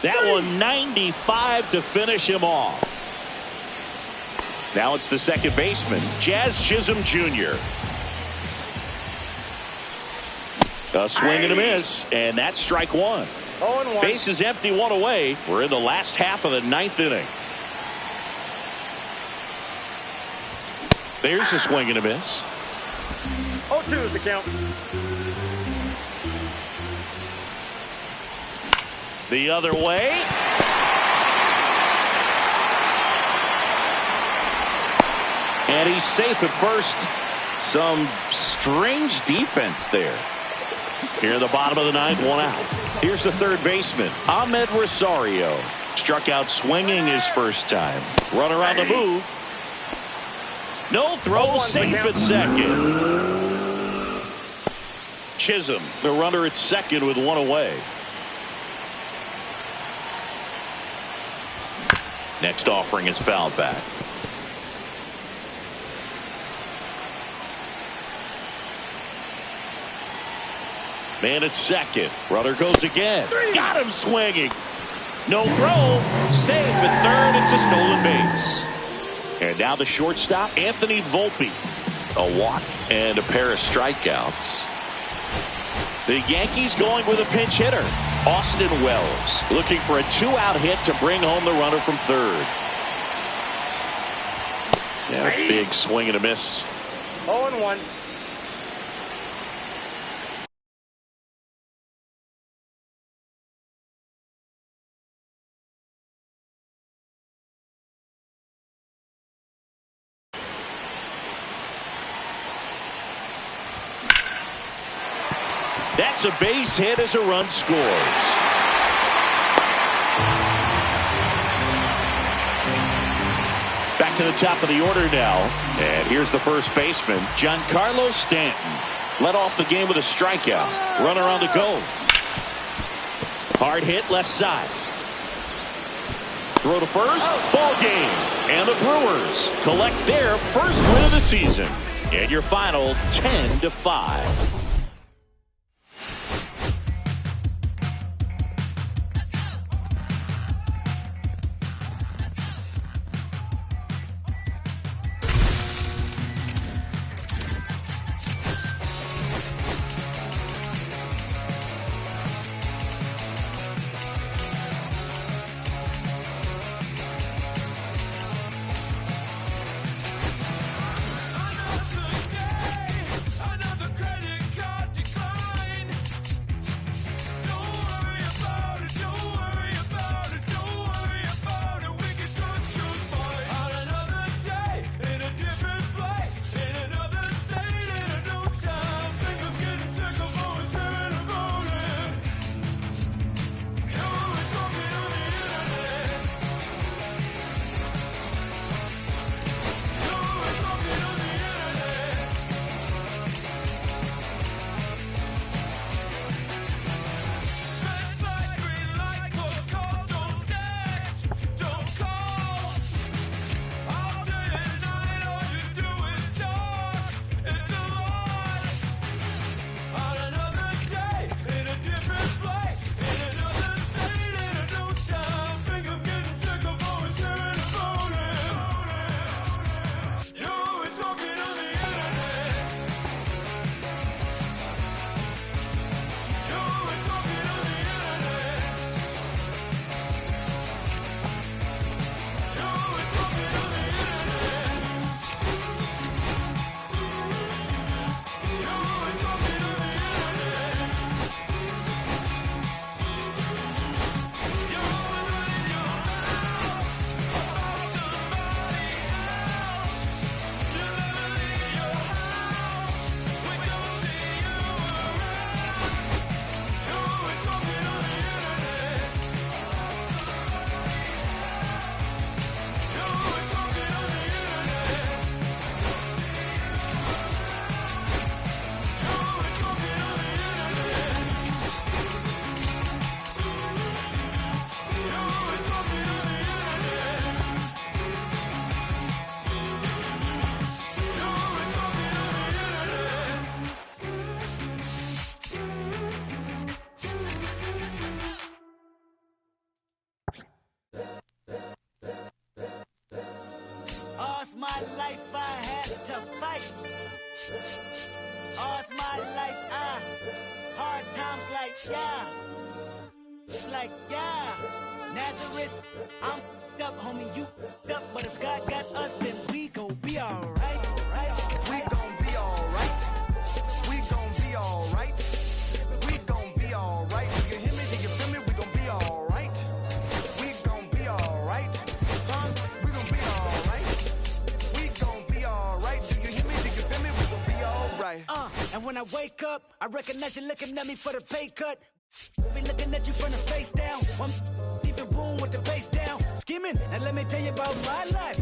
That one 95 to finish him off. Now it's the second baseman, Jazz Chisholm Jr. A swing and a miss, and that's strike 1. 0-1. Base is empty, 1 away. We're in the last half of the 9th inning. There's a swing and a miss. 0-2's the count. The other way. And he's safe at first. Some strange defense there. Here in the bottom of the 9th, 1 out. Here's the third baseman, Ahmed Rosario. Struck out swinging his first time. Runner on the move. No throw, safe at second. Chisholm, the runner at second with 1 away. Next offering is fouled back. Man at second. Runner goes again. Got him swinging. No throw. Safe at third. It's a stolen base. And now the shortstop, Anthony Volpe. A walk and a pair of strikeouts. The Yankees going with a pinch hitter, Austin Wells, looking for a 2-out hit to bring home the runner from third. And a big swing and a miss. 0-1. That's a base hit as a run scores. Back to the top of the order now. And here's the first baseman, Giancarlo Stanton. Led off the game with a strikeout. Runner on the go. Hard hit left side. Throw to first. Ball game. And the Brewers collect their first win of the season. And your final 10-5. Another credit card. All's my life I had to fight. All's my life hard times like, yeah. Like, yeah. Nazareth, I'm up, homie, you up. But if God got us, then we gon' be alright. We gon' be alright. We gon' be alright. We gon' be alright. Do you hear me? Do you feel me? We gon' be alright. We gon' be alright. Huh? We gon' be alright. We gon' be alright. Do you hear me? Do you feel me? We gon' be alright. And when I wake up, I recognize you looking at me for the pay cut. Be looking at you from the face down. One even boom with the bass down. Skimming, now let me tell you about my life.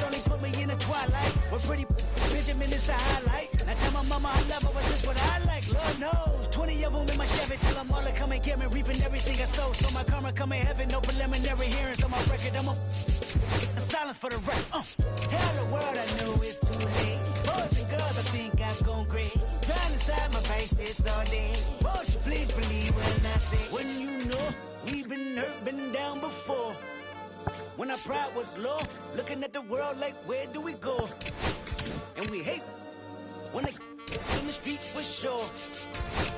Only put me in the twilight. We're pretty Benjamin is the highlight. Now tell my mama I love her, but this what I like. Lord knows, 20 of them in my Chevy. Tell them all to come and get me, reaping everything I sow. So my karma come in heaven, no preliminary hearings on my record. I'm a silence for the record. Tell the world I know it's too late. Boys and girls, I think I've gone crazy. Trying inside my face all day. Won't you please believe when I say, when you know we've been hurt, been down before. When our pride was low, looking at the world like, where do we go? And we hate when they in the street for sure.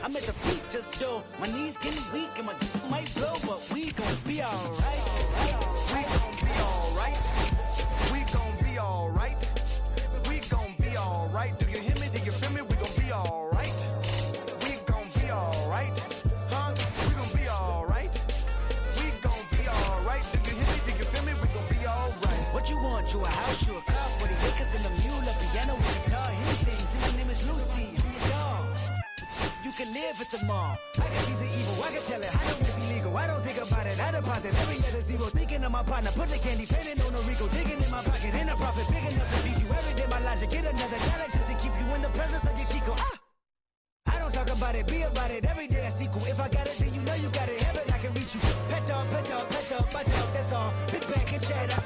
I'm at the preacher's door. My knees getting weak and my might blow, but we gon' be alright. We gon' be alright. We gon' be alright. We gon' be alright. Do you hear me? Do you feel me? We gon' be alright. We gon' be alright. Huh? We gon' be alright. We gon' be alright. Do you hear me? Do you feel me? We gon' be alright. What you want? You a house, you a car, 40 acres and a mule, a piano with a guitar, anything. See, my name is Lucy, I'm your dog. You can live at the mall. I can see the evil, I can tell it. I know it's illegal. I don't think about it. I deposit every letter zero. Thinking of my partner, put the candy, painting on a Rico, digging in my pocket, in a profit, big enough to feed you every day. My logic, get another dollar just to keep you in the presence of your Chico. I don't talk about it, be about it. Every day I sequel. If I got it, then you know you got it. Heaven, I can reach you. Pet dog, pet dog, pet dog, my dog. That's all. Big back and cheddar.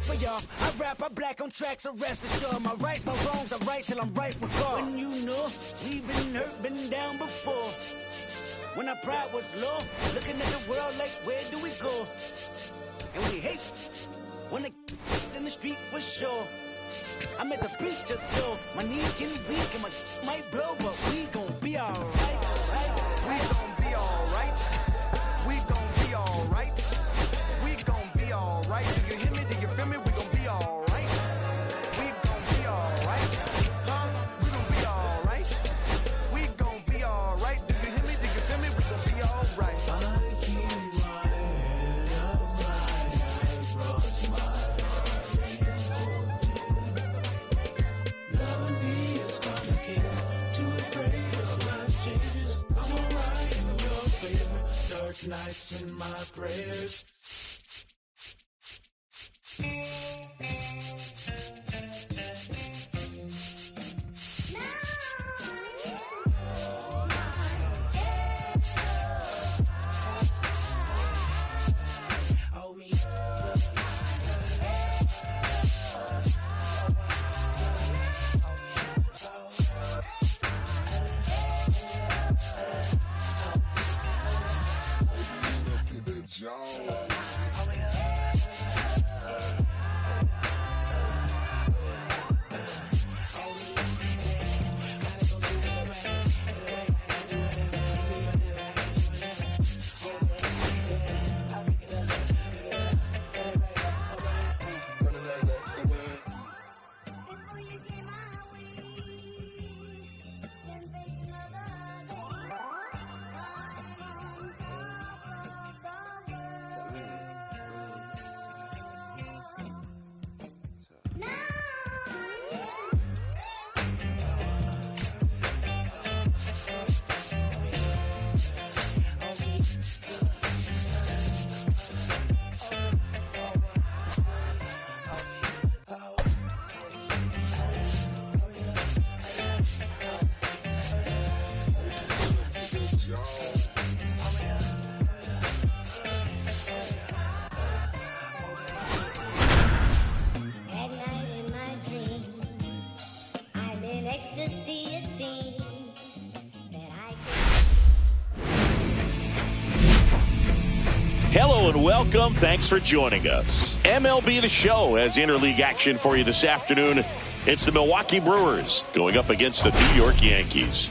For y'all, I rap, I black on tracks, so rest assured. My rights, my wrongs, I right till I'm right with God. When you know we've been hurt, been down before. When our pride was low, looking at the world like, where do we go? And we hate when they in the street for sure. I'm at the preacher's door. My knees getting weak and my might blow, but we gon' be alright. We gon' be alright. We gon' be alright. We gon' be alright. Do you hear me? Do you feel me? We gon' be alright. We gon' be alright. Huh? We gon' be alright. We gon' be alright. Do you hear me? Do you feel me? We gon' be alright. I keep my head up high, I brush my dark nights in my prayers. Hello and welcome. Thanks for joining us. MLB The Show has interleague action for you this afternoon. It's the Milwaukee Brewers going up against the New York Yankees.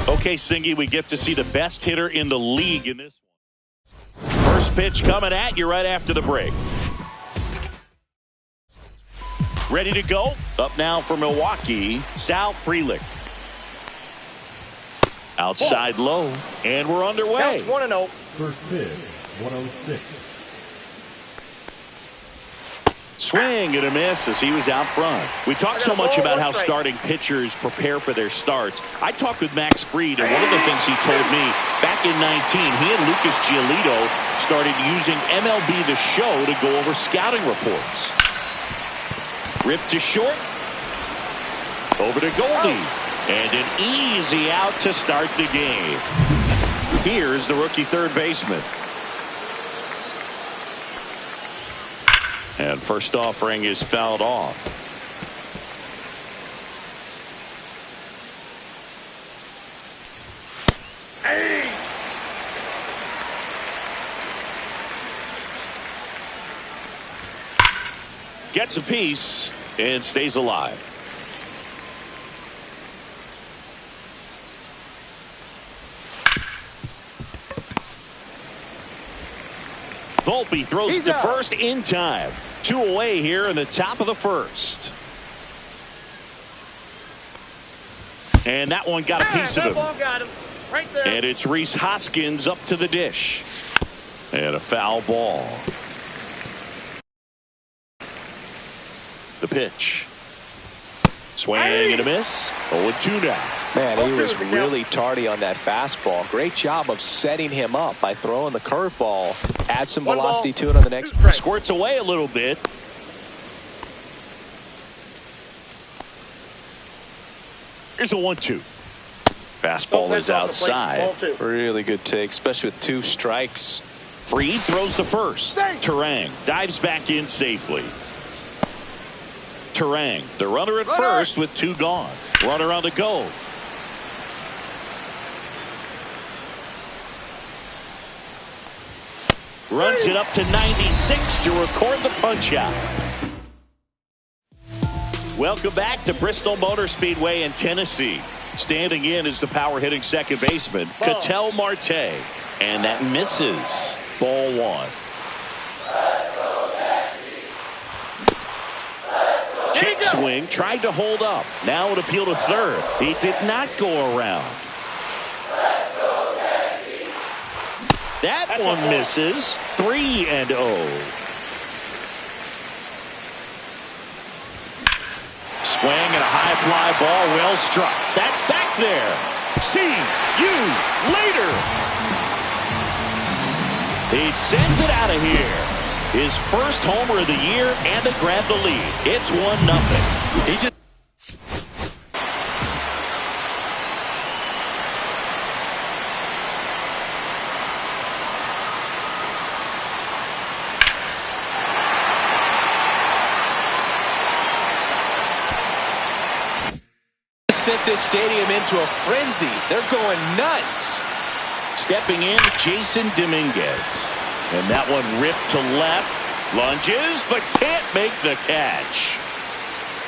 Okay, Singy, we get to see the best hitter in the league in this one. First pitch coming at you right after the break. Ready to go? Up now for Milwaukee, Sal Frelick. Outside low, and we're underway. Counts 1-0. First pitch, 106. Swing and a miss as he was out front. We talk so much about how starting pitchers prepare for their starts. I talked with Max Fried, and one of the things he told me back in 19, he and Lucas Giolito started using MLB The Show to go over scouting reports. Ripped to short. Over to Goldie. And an easy out to start the game. Here's the rookie third baseman. And first offering is fouled off. Hey! Gets a piece and stays alive. Volpe throws to first in time. 2 away here in the top of the first. And that one got a piece of him. Got him. Right there. And it's Rhys Hoskins up to the dish. And a foul ball. The pitch. Swing and a miss. 0-2 now. Man, he was really tardy on that fastball. Great job of setting him up by throwing the curveball. Add some velocity to it on the next. Squirts away a little bit. Here's a 1-2. Fastball is outside. Really good take, especially with 2 strikes. Fried throws to first. Terang dives back in safely. Turang. The runner at first with 2 gone. Runner on the go. Runs it up to 96 to record the punch out. Welcome back to Bristol Motor Speedway in Tennessee. Standing in is the power hitting second baseman, Ketel Marte. And that misses. Ball 1. Check swing, tried to hold up. Now an appeal to third. He did not go around. That one misses. 3-0. Swing and a high fly ball, well struck. That's back there. See you later. He sends it out of here. His first homer of the year, and they grab the lead. It's 1-0. He just sent this stadium into a frenzy. They're going nuts. stepping in, Jason Dominguez. And that one ripped to left. Lunges, but can't make the catch.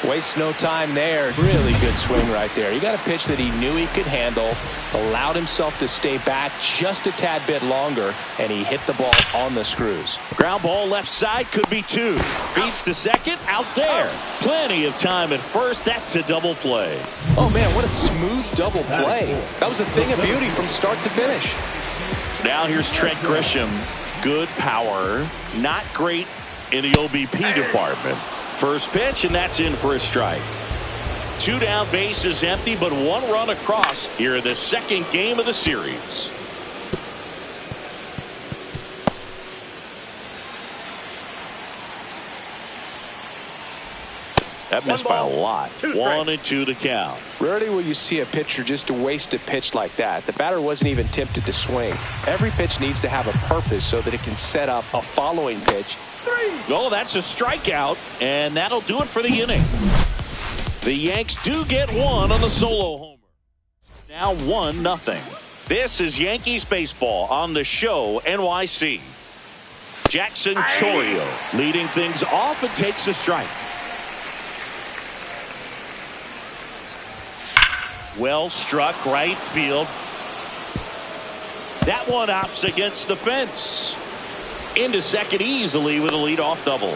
Wastes no time there. Really good swing right there. He got a pitch that he knew he could handle, allowed himself to stay back just a tad bit longer, and he hit the ball on the screws. Ground ball left side, could be 2. Beats to second, out there. Plenty of time at first. That's a double play. Oh, man, what a smooth double play. That was a thing of beauty from start to finish. Now here's Trent Grisham. Good power, not great in the OBP department. First pitch, and that's in for a strike. 2 down, bases empty, but 1 run across here in the second game of the series. That missed by a lot. 1-2 to count. Rarely will you see a pitcher just to waste a pitch like that. The batter wasn't even tempted to swing. Every pitch needs to have a purpose so that it can set up a following pitch. Oh, that's a strikeout, and that'll do it for the inning. The Yanks do get 1 on the solo homer. Now 1-0. This is Yankees baseball on the show NYC. Jackson Chourio leading things off and takes a strike. Well struck right field. That one opts against the fence. Into second easily with a leadoff double.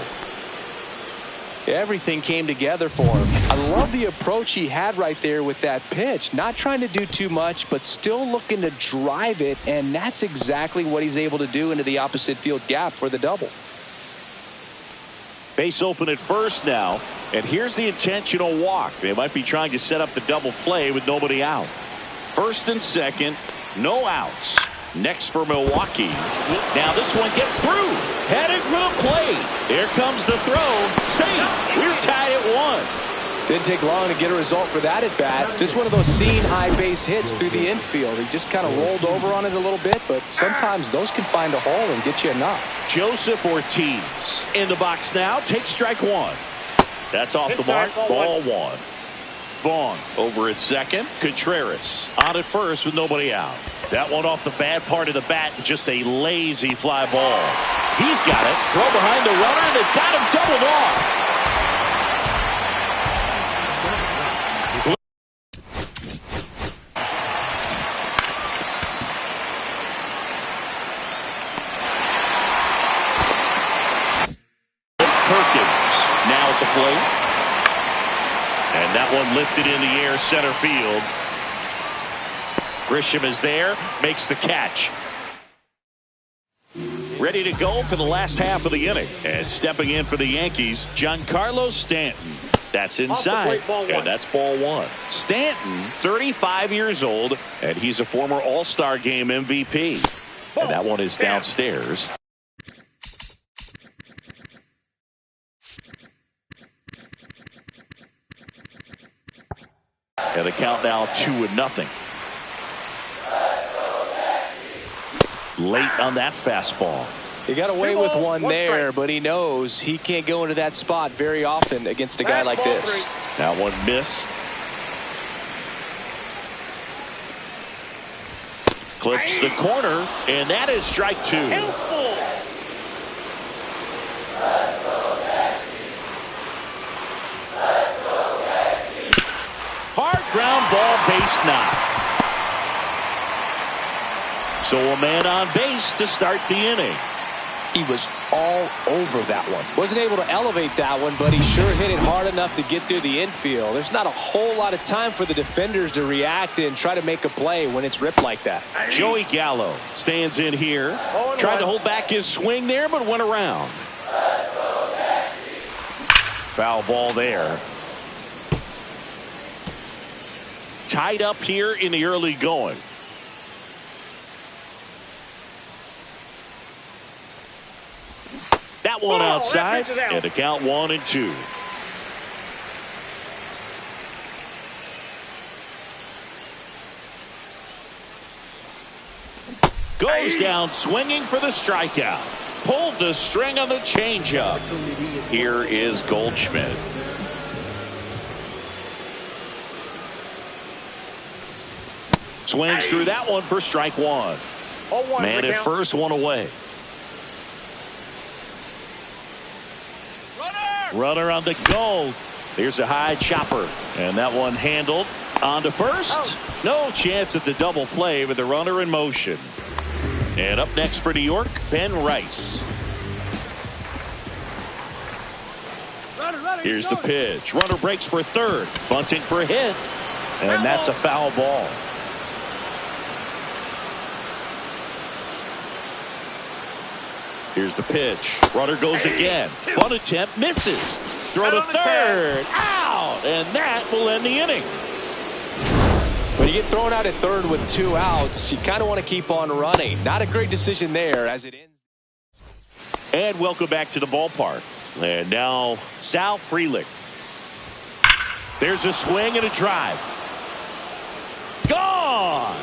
Everything came together for him. I love the approach he had right there with that pitch. Not trying to do too much, but still looking to drive it, and that's exactly what he's able to do into the opposite field gap for the double. Base open at first now, and here's the intentional walk. They might be trying to set up the double play with nobody out. First and second, no outs. Next for Milwaukee. Now this one gets through. Heading for the plate. Here comes the throw. Safe. We're tied at 1. Didn't take long to get a result for that at bat. Just one of those seam high base hits through the infield. He just kind of rolled over on it a little bit, but sometimes those can find a hole and get you a knock. Joseph Ortiz in the box now. Takes strike 1. That's off the mark. Ball 1. Vaughn over at second. Contreras on at first with nobody out. That one off the bad part of the bat. Just a lazy fly ball. He's got it. Throw behind the runner. They've got him doubled off. Perkins now at the plate. And that one lifted in the air center field. Grisham is there, makes the catch. Ready to go for the last half of the inning. And stepping in for the Yankees, Giancarlo Stanton. That's inside, and that's ball 1. Stanton, 35 years old, and he's a former All-Star Game MVP. And that one is downstairs. And the count now 2-0. Late on that fastball. He got away with one there, strike. but he knows he can't go into that spot very often against a guy like Ball this. 3. That one missed. Clips the corner, and that is strike 2. Helpful. Hard ground ball, base knock. So a man on base to start the inning. He was all over that one. Wasn't able to elevate that one, but he sure hit it hard enough to get through the infield. There's not a whole lot of time for the defenders to react and try to make a play when it's ripped like that. Joey Gallo stands in here. Tried to hold back his swing there, but went around. Foul ball there. Tied up here in the early going. That one outside, and the count 1-2. Goes down swinging for the strikeout. Pulled the string on the changeup. Here is Goldschmidt. Swings through that one for strike 1. Man at first, one away. Runner on the go. Here's a high chopper. And that one handled. On to first. No chance at the double play with the runner in motion. And up next for New York, Ben Rice. Here's the pitch. Runner breaks for third. Bunting for a hit. And that's a foul ball. Here's the pitch. Runner goes again. Bunt attempt misses. Throw to third. Out. And that will end the inning. When you get thrown out at third with 2 outs, you kind of want to keep on running. Not a great decision there as it ends. And welcome back to the ballpark. And now Sal Frelick. There's a swing and a drive. Gone.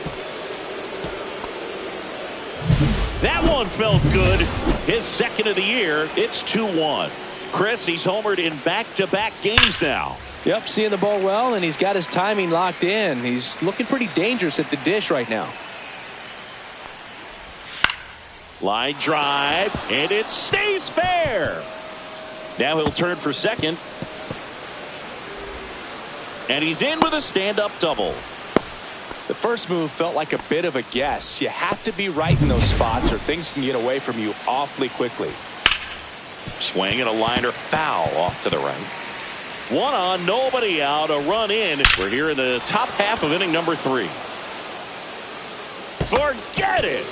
That one felt good. His second of the year. It's 2-1. Chris, he's homered in back-to-back games now. Yep, seeing the ball well, and he's got his timing locked in. He's looking pretty dangerous at the dish right now. Line drive, and it stays fair. Now he'll turn for second. And he's in with a stand-up double. The first move felt like a bit of a guess. You have to be right in those spots or things can get away from you awfully quickly. Swing and a liner foul off to the right. 1 on, nobody out, a run in. We're here in the top half of inning number 3. Forget it.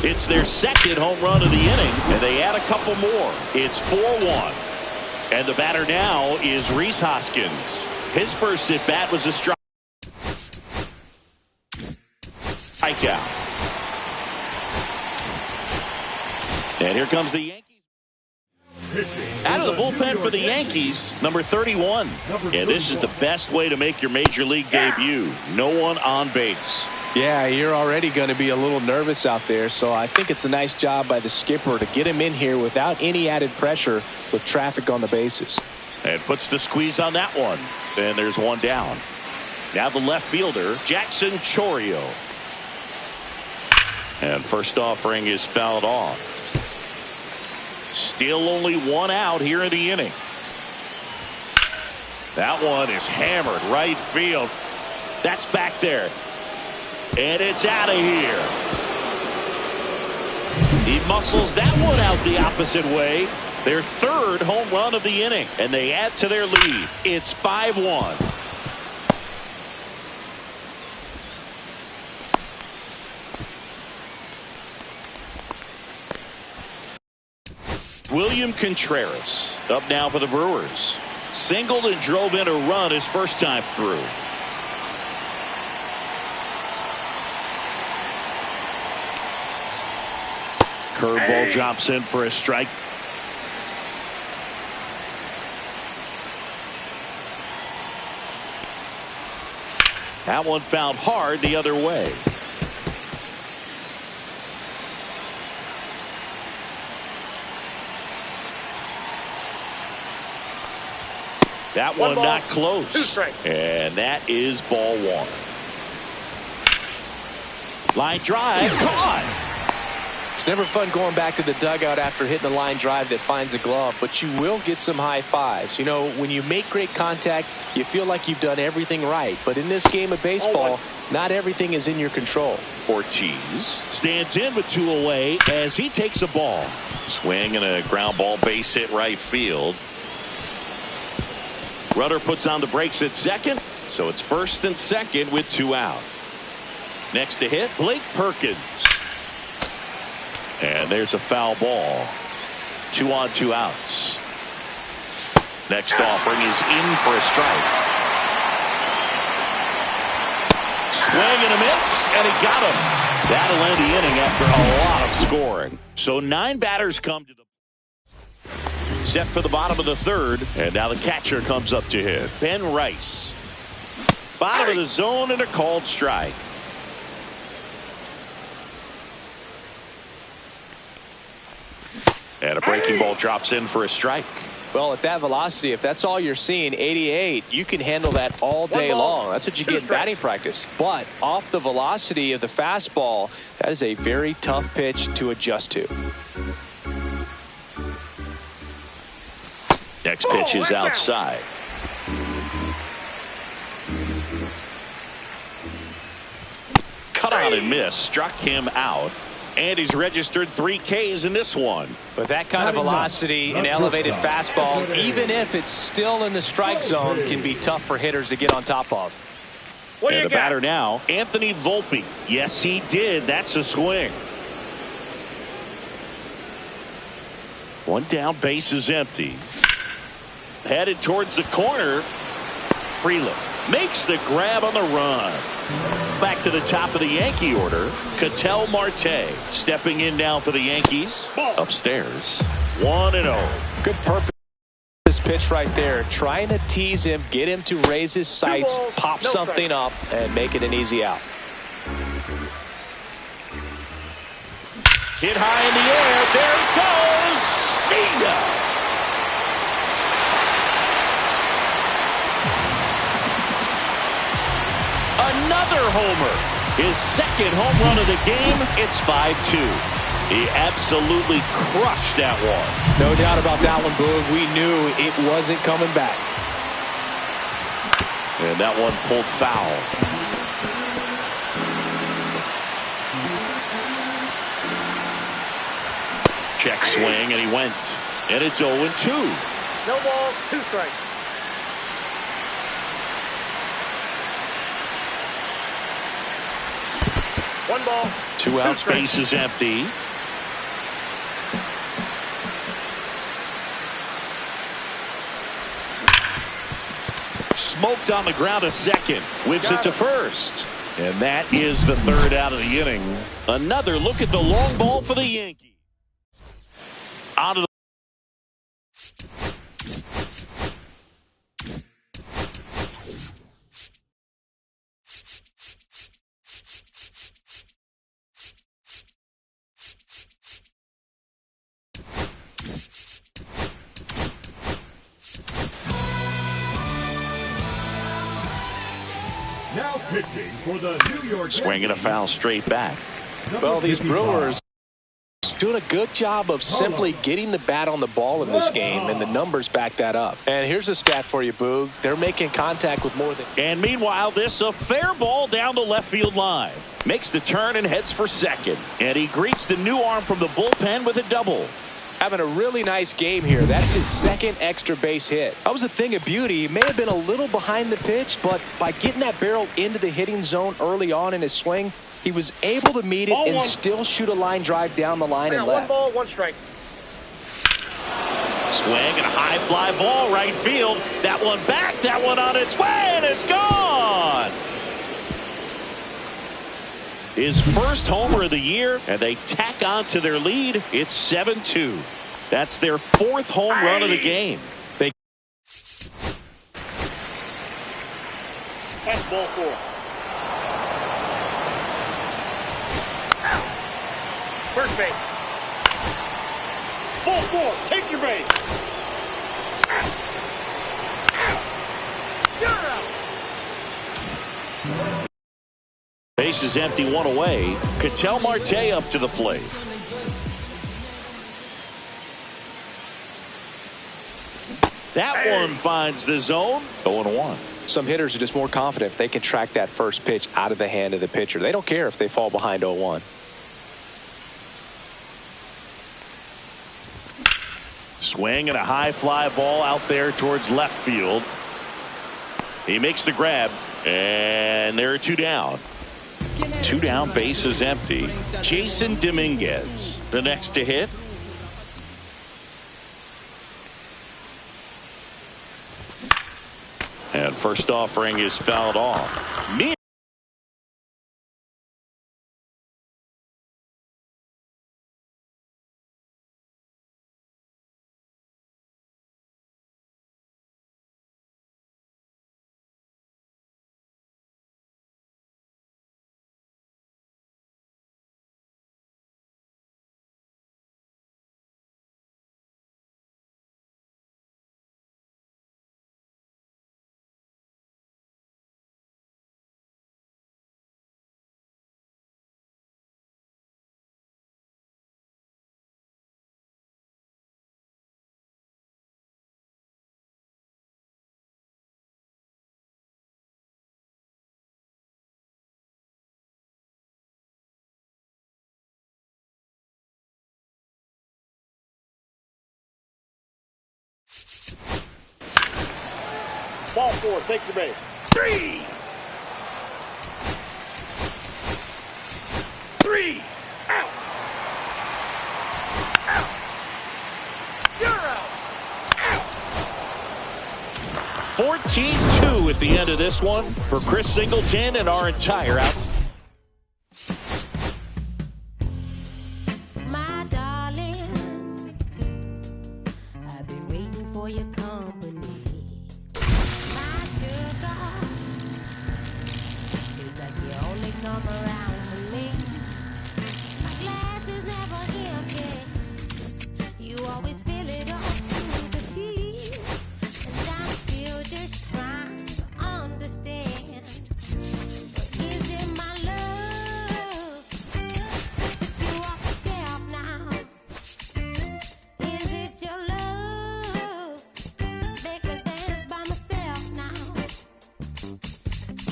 It's their second home run of the inning, and they add a couple more. It's 4-1. And the batter now is Rhys Hoskins. His first at-bat was a strikeout. And here comes the Yankees. Out of the bullpen for the Yankees, number 31. And this is the best way to make your major league debut. No one on base. Yeah, you're already going to be a little nervous out there, so I think it's a nice job by the skipper to get him in here without any added pressure with traffic on the bases. And puts the squeeze on that one. And there's one down. Now the left fielder, Jackson Chourio. And first offering is fouled off. Still only 1 out here in the inning. That one is hammered right field. That's back there. And it's out of here. He muscles that one out the opposite way. Their third home run of the inning. And they add to their lead. It's 5-1. William Contreras up now for the Brewers. Singled and drove in a run his first time through. Curveball drops in for a strike. That one fouled hard the other way. That One one ball, not close. 2 strikes. And that is ball 1. Line drive, caught. It's never fun going back to the dugout after hitting a line drive that finds a glove, but you will get some high fives. You know, when you make great contact, you feel like you've done everything right. But in this game of baseball, not everything is in your control. Ortiz stands in with 2 away as he takes a ball. Swing and a ground ball, base hit right field. Rudder puts on the brakes at second, so it's first and second with 2 out. Next to hit, Blake Perkins. And there's a foul ball. 2 on, 2 outs. Next offering is in for a strike. Swing and a miss, and he got him. That'll end the inning after a lot of scoring. So 9 batters come to the set for the bottom of the 3rd, and now the catcher comes up to hit. Ben Rice. Bottom of the zone and a called strike. And a breaking ball drops in for a strike. Well, at that velocity, if that's all you're seeing, 88, you can handle that all day long. That's what you get in batting practice. But off the velocity of the fastball, that is a very tough pitch to adjust to. Next pitch is outside. Cut on and miss. Struck him out. And he's registered 3 Ks in this one. With that kind of velocity, an elevated fastball, even if it's still in the strike zone, can be tough for hitters to get on top of. And the batter now, Anthony Volpe. Yes, he did. That's a swing. 1 down, base is empty. Headed towards the corner. Freeland makes the grab on the run. Back to the top of the Yankee order. Ketel Marte stepping in now for the Yankees. Upstairs. 1-0. Good purpose pitch right there. Trying to tease him, get him to raise his sights, pop something up, and make it an easy out. Hit high in the air. There it goes. See ya. Another homer. His 2nd home run of the game. It's 5-2. He absolutely crushed that one. No doubt about that one, Boog. We knew it wasn't coming back. And that one pulled foul. Check swing, and he went. And it's 0-2. No ball, 2 strikes. One ball. 2 outs, base is empty. Smoked on the ground to second. Whips it to first. And that is the 3rd out of the inning. Another look at the long ball for the Yankees. Out of the Now pitching for the New York swinging a foul straight back. Well, these Brewers doing a good job of simply getting the bat on the ball in this game, and the numbers back that up. And here's a stat for you, Boog. They're making contact with more than... And meanwhile, this a fair ball down the left field line. Makes the turn and heads for second. And he greets the new arm from the bullpen with a double. Having a really nice game here. That's his 2nd extra base hit. That was a thing of beauty. He may have been a little behind the pitch, but by getting that barrel into the hitting zone early on in his swing, he was able to meet it and still shoot a line drive down the line and left. 1 ball, 1 strike. Swing and a high fly ball right field. That one back, that one on its way, and it's gone. His first homer of the year, and they tack on to their lead. It's 7-2. That's their 4th home run of the game. That's ball 4. First base. Ball 4. Take your base. bases empty, one away. Ketel Marte up to the plate. That one finds the zone. 0-1. Some hitters are just more confident if they can track that first pitch out of the hand of the pitcher. They don't care if they fall behind 0-1. Swing and a high fly ball out there towards left field. He makes the grab, and there are two down. Two down, bases empty. Jason Dominguez, the next to hit. And first offering is fouled off. Ball 4, take your base. 3. Out. Out. You're out. 14-2 at the end of this one for Chris Singleton and our entire out. My darling, I've been waiting for your company. My sugar, seems like you only come around for me. My glass is never empty. You always fill it up to the teeth. And I'm still just trying to understand. Is it my love that took you off the shelf now? Is it your love make me dance by myself now?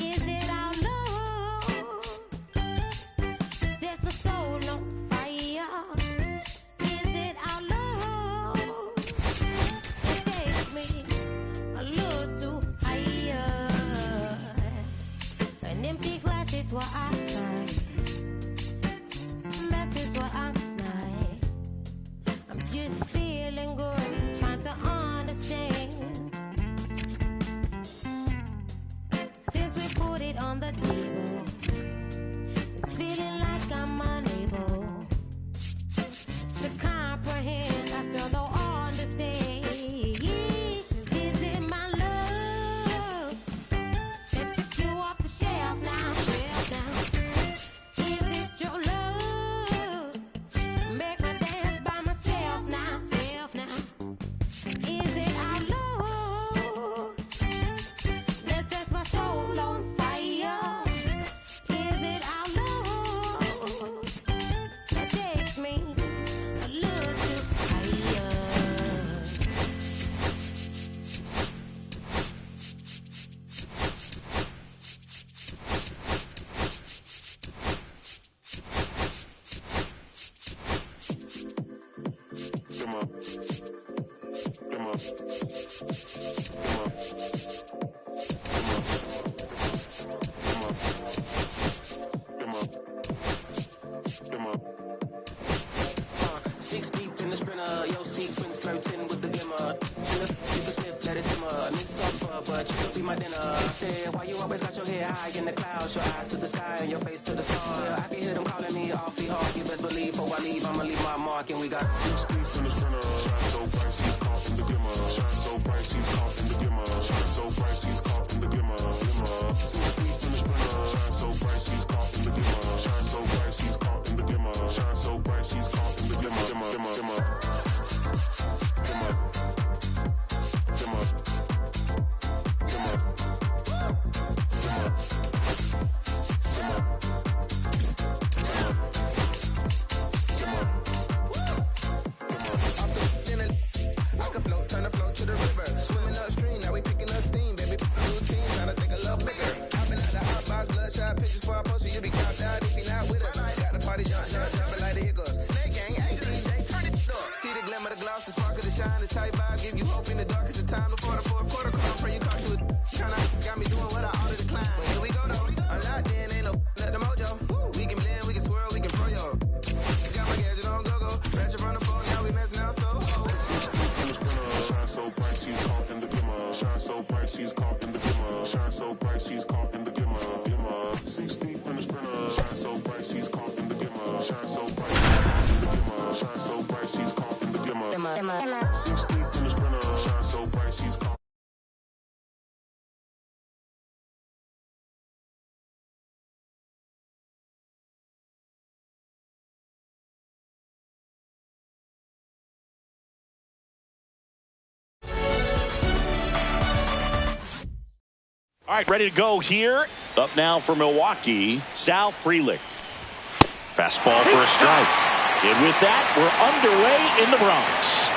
Is it our love sets my soul on fire? Is it our love that takes me a little too higher? An empty glass is what I find. Mess is what I'm not. I'm just feeling good, trying to understand. Since we put it on the table, it's feeling like I'm unable to comprehend. I still don't understand. Is it my love that took you off the shelf now? Is it your love make me dance by myself now? Is it our love that sets my soul on fire? Is it our love that takes me a little too higher? Six deep in the sprinter, yo sequence flirting with the glimmer. Super sniff, let it simmer. Miss supper, but you could be my dinner. I said, why you always got your head high in the clouds? Your eyes to the sky and your face to the stars. I can hear them calling me awfully hard. You best believe before I leave, I'ma leave my mark. And we got six deep in the sprinter. Shine so bright, she's caught in the glimmer. Shine so bright, she's caught in the glimmer. Shine so bright, she's caught in the glimmer. Six deep in the sprinter. Shine so bright, she's caught in the glimmer. Shine so bright, she's caught in the glimmer. Shine so bright, she's caught in the glimmer. Everybody jumping like the hiccups. Snake gang, hey DJ, turn it up. See the glimmer, the gloss, the sparkle, the shine, this tight vibe, give you hope in the darkest of time before the fourth quarter. Come on, pray you caught you with kinda got me doing what I ought to decline. But here we go though, a lot then ain't no let the mojo. We can blend, we can swirl, we can pro yo. Got my gadget on go-go, pressure on the phone, now we messing out so. Shine so bright, she's caught in the glimmer. Shine so bright, she's caught in the glimmer. Shine so bright, she's caught in the glimmer. Glimmer. 6 deep in the sprinter. Shine so bright, she's caught in the glimmer. Shine so bright, she's caught in the glimmer. Shine so bright, she's caught in the glimmer. 6 deep in the sprinter. Shine so bright, she's caught. All right, ready to go here. Up now for Milwaukee, Sal Frelick. Fastball for a strike. And with that, we're underway in the Bronx.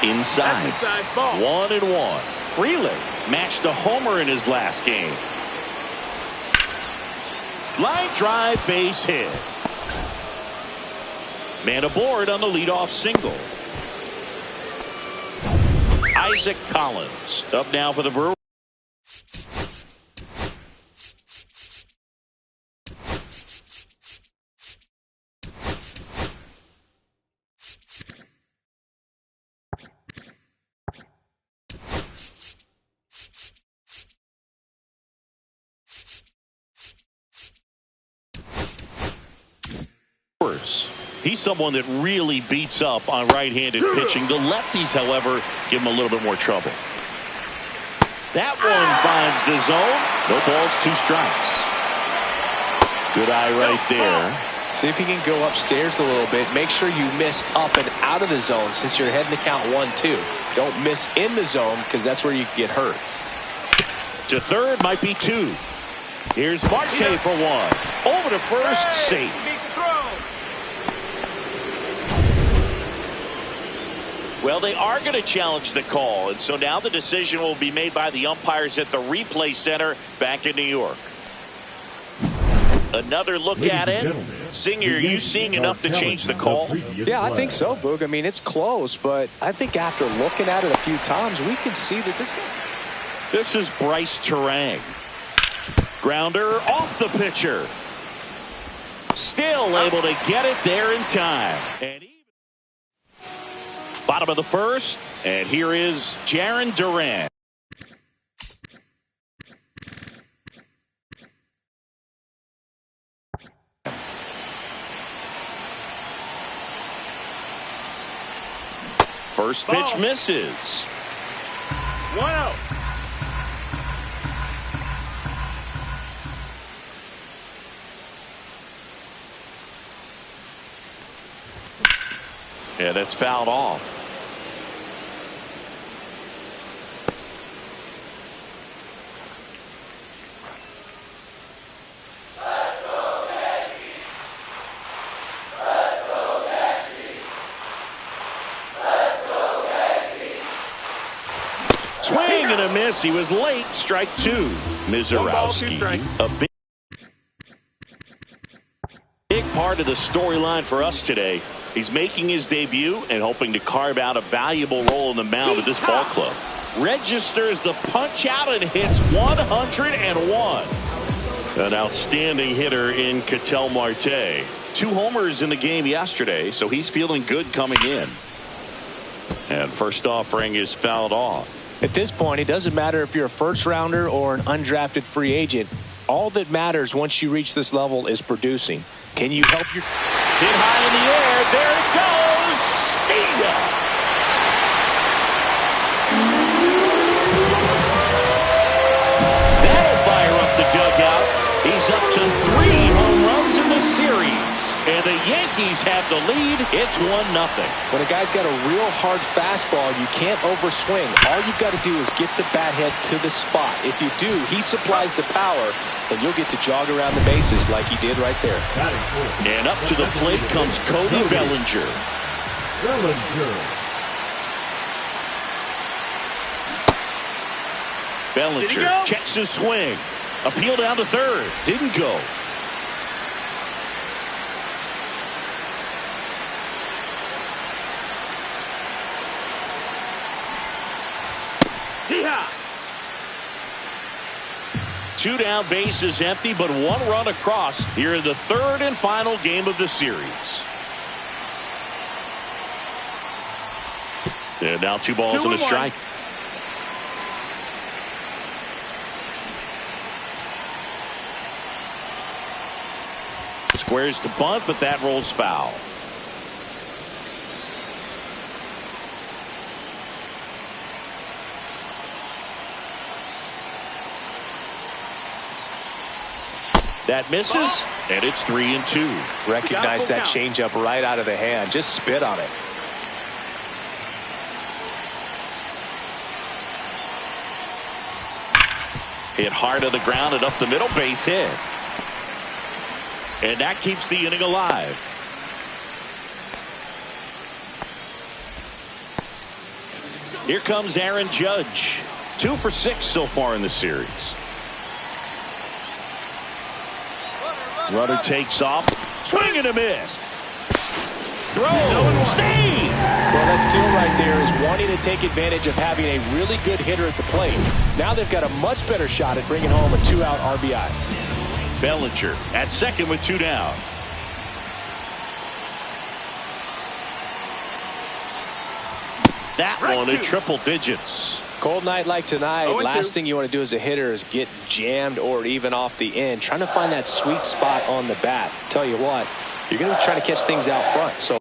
Inside, 1-1. Frelick matched a homer in his last game. Line drive, base hit. Man aboard on the leadoff single. Isaac Collins up now for the Brewers. He's someone that really beats up on right-handed pitching. The lefties, however, give him a little bit more trouble. That one finds the zone. No balls, 2 strikes. Good eye right there. See if you can go upstairs a little bit. Make sure you miss up and out of the zone since you're heading to count 1-2. Don't miss in the zone because that's where you get hurt. To third might be 2. Here's Marte for 1. Over to first, safe. Well, they are going to challenge the call, and so now the decision will be made by the umpires at the replay center back in New York. Another look at it. Singer, are you seeing enough to change the call? Yeah, I think so, Boog. I mean, it's close, but I think after looking at it a few times, we can see that this is Bryce Terang. Grounder off the pitcher. Still able to get it there in time. And bottom of the first, and here is Jarren Duran. First pitch misses. 1-0. Yeah, that's fouled off. Swing and a miss. He was late. Strike 2. Mizorowski. A big part of the storyline for us today. He's making his debut and hoping to carve out a valuable role in the mound of this ball club. Registers the punch out and hits 101. An outstanding hitter in Ketel Marte. 2 homers in the game yesterday, so he's feeling good coming in. And first offering is fouled off. At this point, it doesn't matter if you're a first rounder or an undrafted free agent. All that matters once you reach this level is producing. Can you help your hit high in the air? There it goes. See ya. That'll fire up the dugout. He's up to 3 home runs in the series. And the Yankees have the lead. It's 1-0. When a guy's got a real hard fastball, you can't overswing. All you've got to do is get the bat head to the spot. If you do, he supplies the power, and you'll get to jog around the bases like he did right there. And up to the plate comes Cody Bellinger. Bellinger checks his swing. Appeal down to third. Didn't go. 2 down, bases empty, but 1 run across here in the 3rd and final game of the series. And now 2 balls and a strike. Squares the bunt, but that rolls foul. That misses, and it's 3-2. Recognize that changeup right out of the hand. Just spit on it. Hit hard on the ground and up the middle, base hit. And that keeps the inning alive. Here comes Aaron Judge. 2 for 6 so far in the series. Runner takes off. Swing and a miss. Throw. Save. Well, that steal right there is wanting to take advantage of having a really good hitter at the plate. Now they've got a much better shot at bringing home a 2-out RBI. Bellinger at second with 2 down. That one in triple digits. Cold night like tonight, last thing you want to do as a hitter is get jammed or even off the end. Trying to find that sweet spot on the bat. Tell you what, you're going to try to catch things out front. So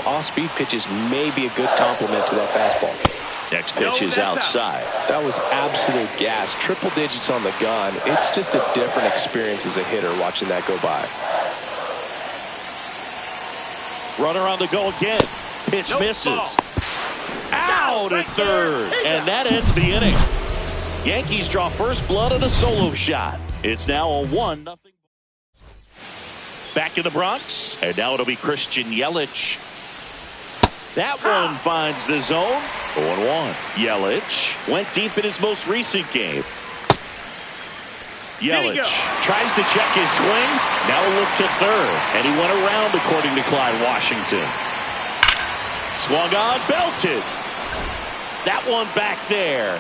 off-speed pitches may be a good complement to that fastball. Next pitch is outside. That was absolute gas. Triple digits on the gun. It's just a different experience as a hitter watching that go by. Runner on the go again. Pitch misses. Out at third. And that ends the inning. Yankees draw first blood on a solo shot. It's now a 1-0. Back in the Bronx. And now it'll be Christian Yelich. That one finds the zone. 0-1. Yelich went deep in his most recent game. Yelich tries to check his swing. Now a look to third. And he went around, according to Clyde Washington. Swung on, belted. That one back there.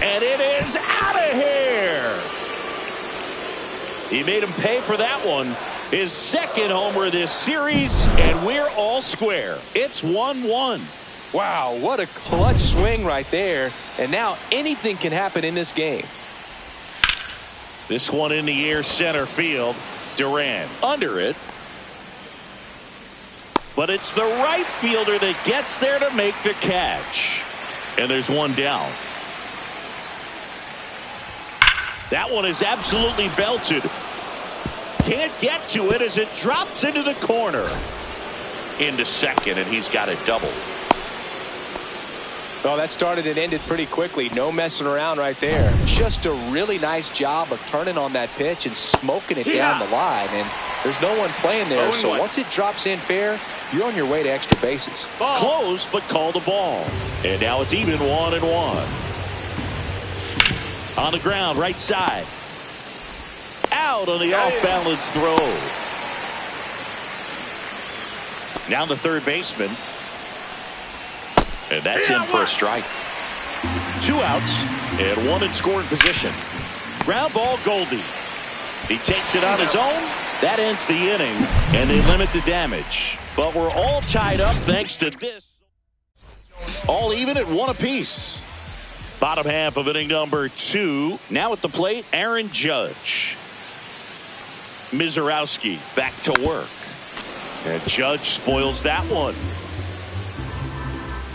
And it is out of here. He made him pay for that one. His second homer this series, and we're all square. It's 1-1. Wow, what a clutch swing right there. And now anything can happen in this game. This one in the air, center field. Duran under it. But it's the right fielder that gets there to make the catch. And there's one down. That one is absolutely belted. Can't get to it as it drops into the corner. Into second, and he's got it double. Well, that started and ended pretty quickly. No messing around right there. Just a really nice job of turning on that pitch and smoking it down the line. And there's no one playing there, so once it drops in fair, you're on your way to extra bases. Close, but call the ball. And now it's even 1-1. On the ground, right side. Out on the off-balance throw. Now the third baseman. And that's in for a strike. 2 outs and 1 in scoring position. Ground ball, Goldie. He takes it on his own. That ends the inning, and they limit the damage. But we're all tied up thanks to this. All even at 1 apiece. Bottom half of inning number 2. Now at the plate, Aaron Judge. Mizorowski back to work. And Judge spoils that one.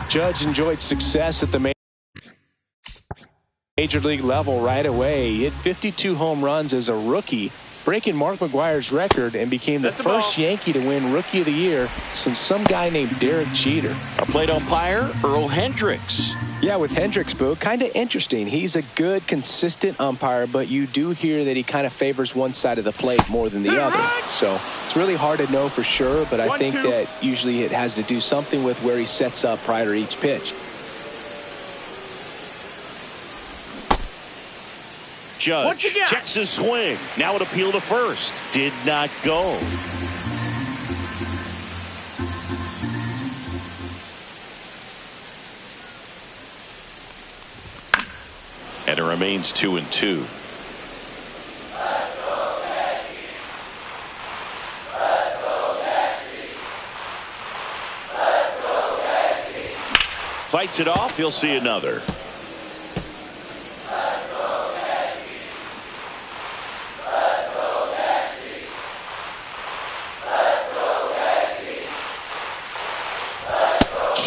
Judge enjoyed success at the major league level right away. He hit 52 home runs as a rookie, breaking Mark McGwire's record, and became the first Yankee to win Rookie of the Year since some guy named Derek Jeter. Our plate umpire, Earl Hendricks. Yeah, with Hendricks, Boo, kind of interesting. He's a good, consistent umpire, but you do hear that he kind of favors one side of the plate more than the other. So it's really hard to know for sure, but I think that usually it has to do something with where he sets up prior to each pitch. Judge checks his swing. Now an appeal to first. Did not go. remains 2-2. Fights it off. He'll see another.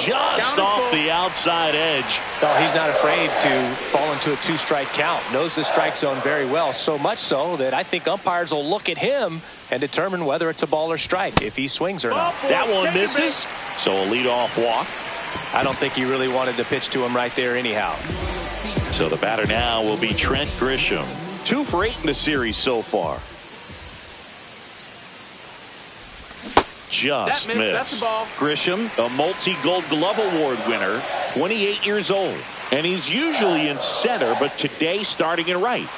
Just off the outside edge. Oh, he's not afraid to fall into a two-strike count. Knows the strike zone very well. So much so that I think umpires will look at him and determine whether it's a ball or strike, if he swings or not. That one misses. So a leadoff walk. I don't think he really wanted to pitch to him right there anyhow. So the batter now will be Trent Grisham. 2 for 8 in the series so far. Just missed. That's the ball. Grisham, a multi-Gold Glove Award winner, 28 years old. And he's usually in center, but today starting in right.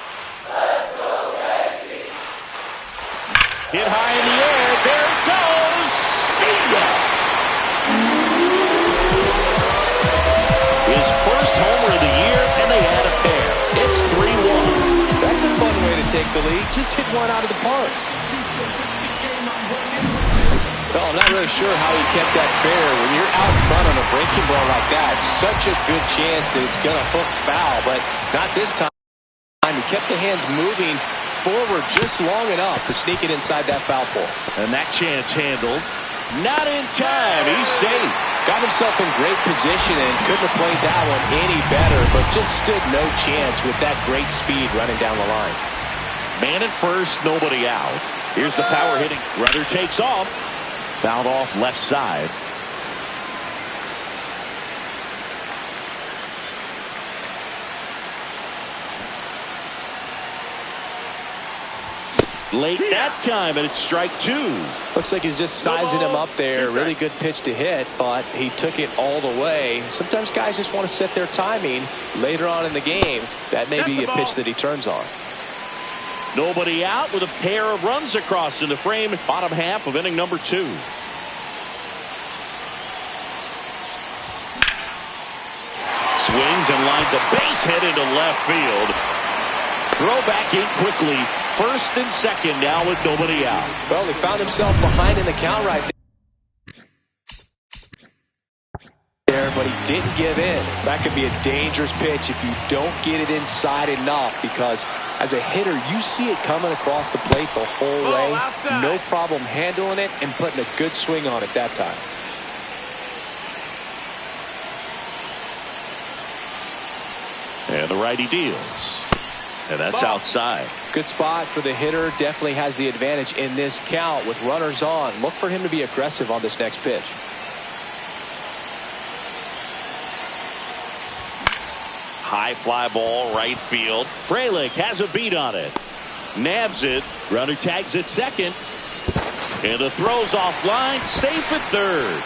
Hit high in the air. There it goes. See ya. His first homer of the year, and they add a pair. It's 3-1. That's a fun way to take the lead. Just hit one out of the park. Well, I'm not really sure how he kept that fair. When you're out in front on a breaking ball like that, such a good chance that it's going to hook foul, but not this time. He kept the hands moving forward just long enough to sneak it inside that foul pole. And that chance handled. Not in time. He's safe. Got himself in great position and couldn't have played that one any better, but just stood no chance with that great speed running down the line. Man at first, nobody out. Here's the power hitting. Runner takes off. Fouled off left side. Late that time, and it's strike 2. Looks like he's just sizing him up there. Really good pitch to hit, but he took it all the way. Sometimes guys just want to set their timing later on in the game. That may be a pitch that he turns on. Nobody out with a pair of runs across in the frame. Bottom half of inning number 2. Swings and lines a base hit into left field. Throw back in quickly. First and second now with nobody out. Well, he found himself behind in the count right there, but he didn't give in. That could be a dangerous pitch if you don't get it inside enough, because as a hitter, you see it coming across the plate the whole way. Outside. No problem handling it and putting a good swing on it that time. And the righty deals. And that's outside. Good spot for the hitter. Definitely has the advantage in this count with runners on. Look for him to be aggressive on this next pitch. High fly ball, right field. Frelick has a beat on it. Nabs it. Runner tags at second. And the throw's offline. Safe at third.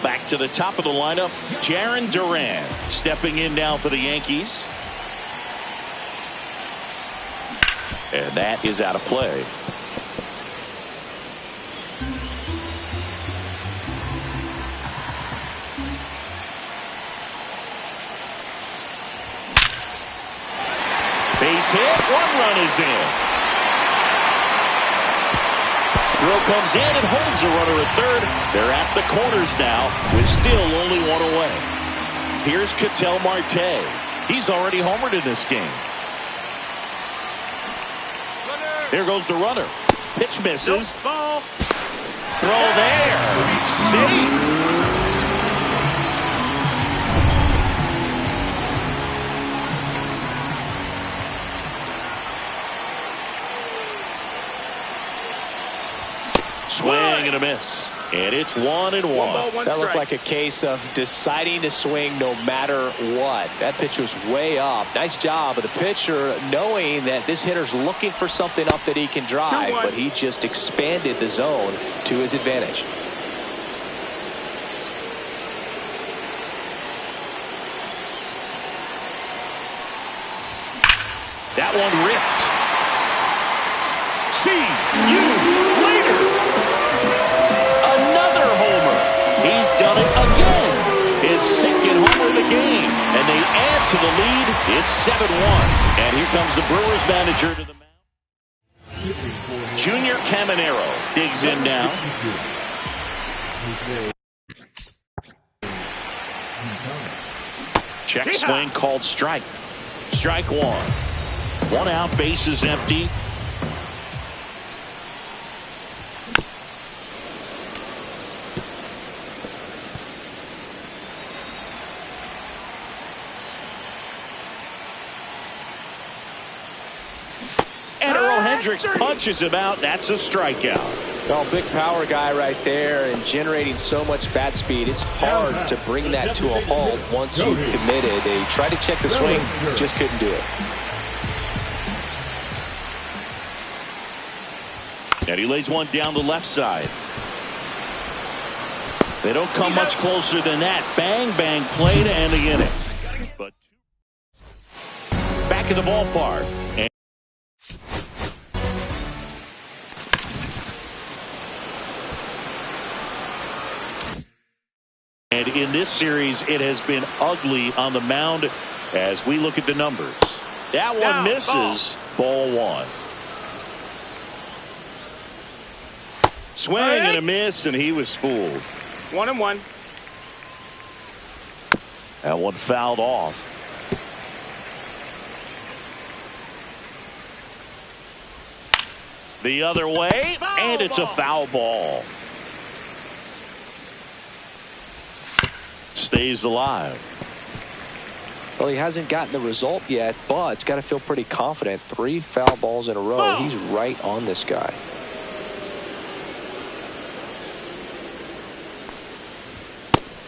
Back to the top of the lineup, Jarren Duran stepping in now for the Yankees. And that is out of play. Base hit, 1 run is in. Throw comes in and holds the runner at third. They're at the corners now with still only 1 away. Here's Ketel Marte. He's already homered in this game. There goes the runner. Pitch misses. Ball. Throw there. Safe. Swing and a miss. And it's 1-1. That looked like a case of deciding to swing no matter what. That pitch was way up. Nice job of the pitcher knowing that this hitter's looking for something up that he can drive, but he just expanded the zone to his advantage. That one ripped. See you later. Another homer. He's done it again. His second homer of the game, and they add to the lead. It's 7-1. And here comes the Brewers manager to the mound. Junior Caminero digs in now. Check swing called strike. Strike one. One out, bases empty. And Earl Hendricks punches him out. That's a strikeout. Well, big power guy right there and generating so much bat speed. It's hard to bring that to a halt once you've committed. They tried to check the swing, just couldn't do it. And he lays one down the left side. They don't come much closer than that. Bang, bang play to end the inning. But back in the ballpark. And in this series, it has been ugly on the mound as we look at the numbers. That one misses. Ball one. Swing and a miss, and he was fooled. 1-1. That one fouled off. The other way, and it's a foul ball. Stays alive. Well, he hasn't gotten the result yet, but it's got to feel pretty confident. 3 foul balls in a row. He's right on this guy.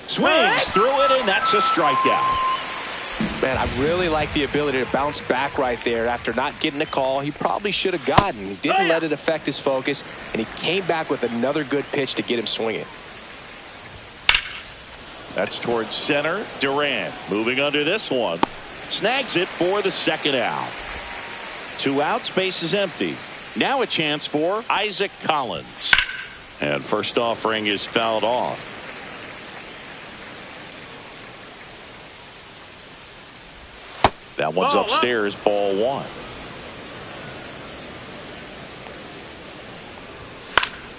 Swings through it, and that's a strikeout. Man, I really like the ability to bounce back right there after not getting a call he probably should have gotten. He didn't let it affect his focus, and he came back with another good pitch to get him swinging. That's towards center. Duran moving under this one. Snags it for the second out. 2 outs, base is empty. Now a chance for Isaac Collins. And first offering is fouled off. That one's upstairs, ball one.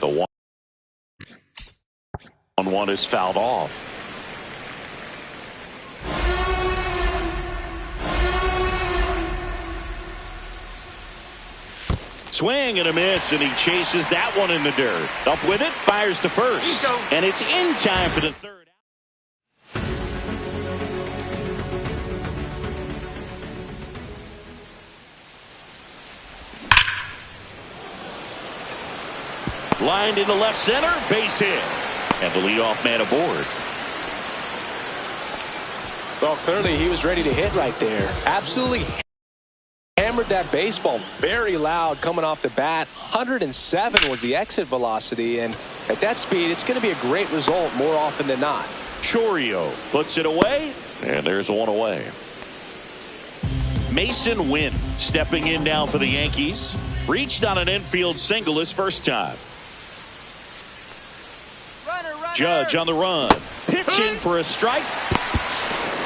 The 1-1 is fouled off. Swing and a miss, and he chases that one in the dirt. Up with it, fires to first, and it's in time for the third. Lined into left center, base hit, and the leadoff man aboard. Well, clearly he was ready to hit right there. Absolutely hammered that baseball very loud coming off the bat. 107 was the exit velocity, and at that speed, it's going to be a great result more often than not. Chorio puts it away, and there's one away. Mason Wynn stepping in now for the Yankees. Reached on an infield single his first time. Judge on the run. Pitching for a strike.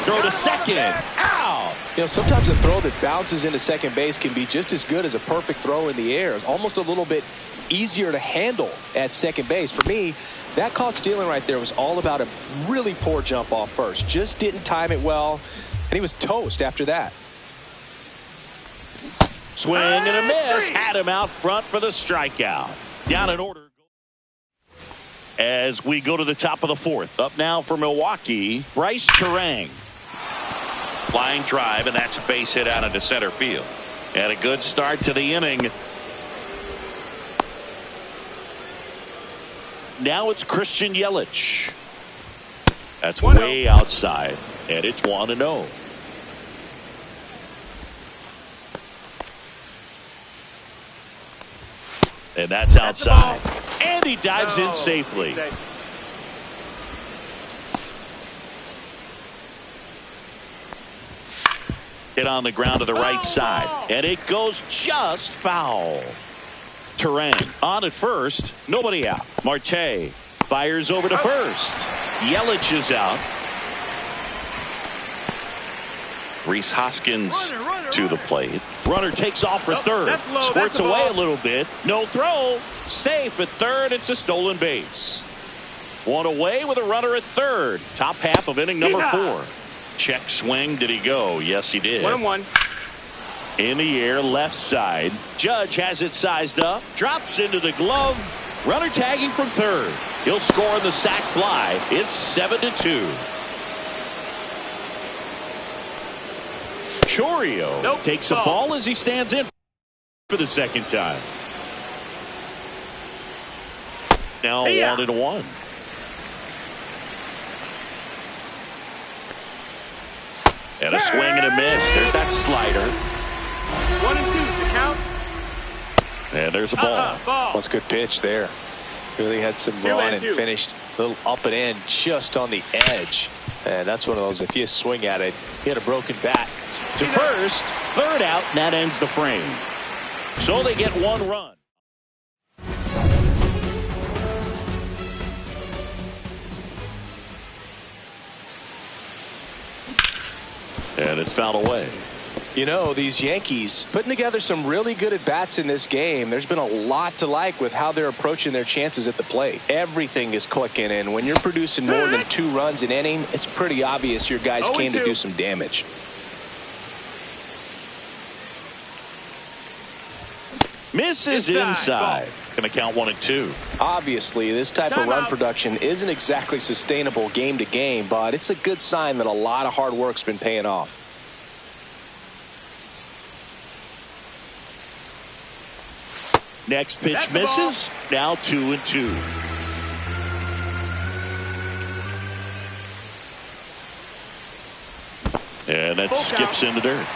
Throw to second. Out. You know, sometimes a throw that bounces into second base can be just as good as a perfect throw in the air. It's almost a little bit easier to handle at second base. For me, that caught stealing right there was all about a really poor jump off first. Just didn't time it well, and he was toast after that. Swing and a miss. Had him out front for the strikeout. Down in order. As we go to the top of the fourth. Up now for Milwaukee, Bryce Turang. Flying drive, and that's a base hit out into center field. And a good start to the inning. Now it's Christian Yelich. That's way outside, and it's 1-0. And that's outside. And he dives in safely. Hit on the ground to the right side. And it goes just foul. Turang on at first. Nobody out. Marte fires over to first. Yelich is out. Rhys Hoskins to the plate. Runner takes off for third. That's low. Squirts That's a away ball. a little bit. No throw. Safe at third. It's a stolen base. One away with a runner at third. Top half of inning number 4. Check swing. Did he go? Yes, he did. 1-1. In the air, left side. Judge has it sized up. Drops into the glove. Runner tagging from third. He'll score on the sac fly. It's 7-2. Chourio takes a ball as he stands in for the second time. Now 1-1. And a swing and a miss. There's that slider. 1-2 to count. And there's a ball. Well, that's a good pitch there. Really had some run and finished a little up and in just on the edge. And that's one of those, if you swing at it, he had a broken bat. To first, third out, and that ends the frame. So they get 1 run. And it's fouled away. You know, these Yankees putting together some really good at-bats in this game. There's been a lot to like with how they're approaching their chances at the plate. Everything is clicking, and when you're producing more than 2 runs an inning, it's pretty obvious your guys came to do some damage. Misses inside. Going to count 1-2. Obviously, this type of run production isn't exactly sustainable game to game, but it's a good sign that a lot of hard work's been paying off. Next pitch misses. Now 2-2. And that skips into dirt.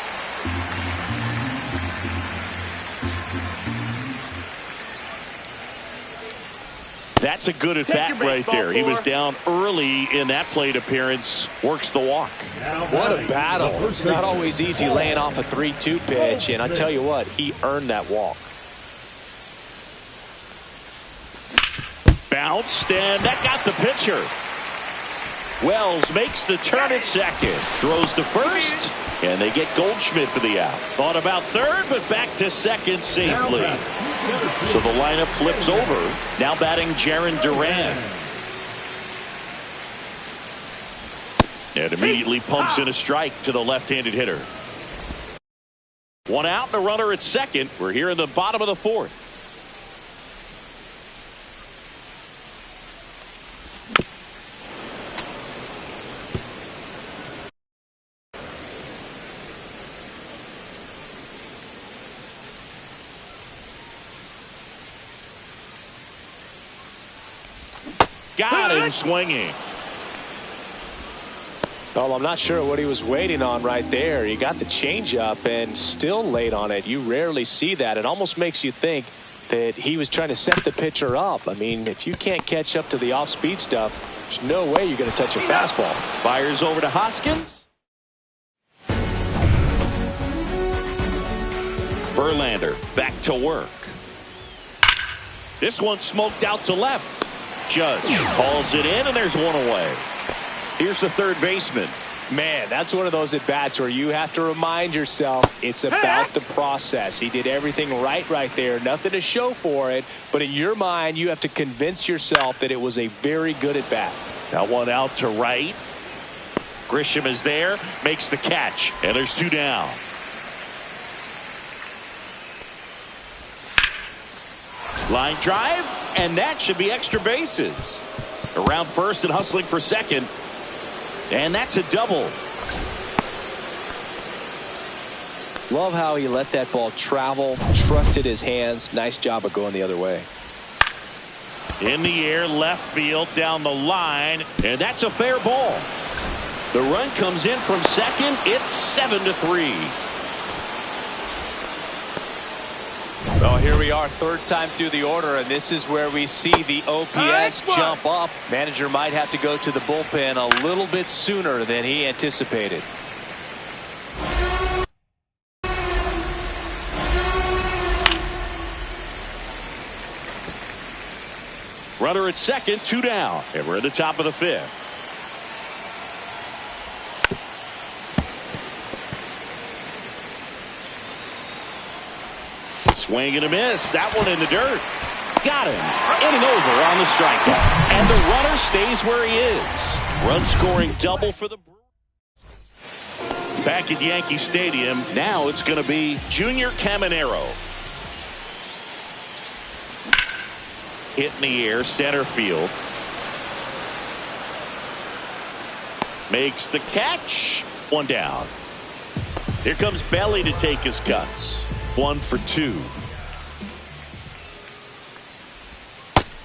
That's a good at bat right there. He was down early in that plate appearance. Works the walk. What a battle. It's not always easy laying off a 3-2 pitch, and I tell you what, he earned that walk. Bounced, and that got the pitcher. Wells makes the turn at second. Throws to first, and they get Goldschmidt for the out. Thought about third, but back to second safely. So the lineup flips over. Now batting Jarren Duran. And immediately pumps in a strike to the left-handed hitter. 1 out and a runner at second. We're here in the bottom of the 4th. Got him swinging. Well, I'm not sure what he was waiting on right there. He got the changeup and still late on it. You rarely see that. It almost makes you think that he was trying to set the pitcher up. I mean, if you can't catch up to the off-speed stuff, there's no way you're going to touch a fastball. Fires over to Hoskins. Verlander back to work. This one smoked out to left. Judge calls it in, and there's 1 away. Here's the third baseman. Man, that's one of those at-bats where you have to remind yourself it's about the process. He did everything right there. Nothing to show for it. But in your mind, you have to convince yourself that it was a very good at-bat. Now 1 out to right. Grisham is there, makes the catch, and there's 2 down. Line drive, and that should be extra bases. Around first and hustling for second. And that's a double. Love how he let that ball travel, trusted his hands. Nice job of going the other way. In the air, left field, down the line, and that's a fair ball. The run comes in from second. It's 7-3. Well, here we are, 3rd time through the order, and this is where we see the OPS jump up. Manager might have to go to the bullpen a little bit sooner than he anticipated. Runner at second, 2 down, and we're at the top of the 5th. Swing and a miss. That one in the dirt. Got him. Inning over on the strikeout. And the runner stays where he is. Run scoring double for the Brewers. Back at Yankee Stadium, now it's going to be Junior Caminero. Hit in the air, center field. Makes the catch. One down. Here comes Belly to take his cuts. 1 for 2.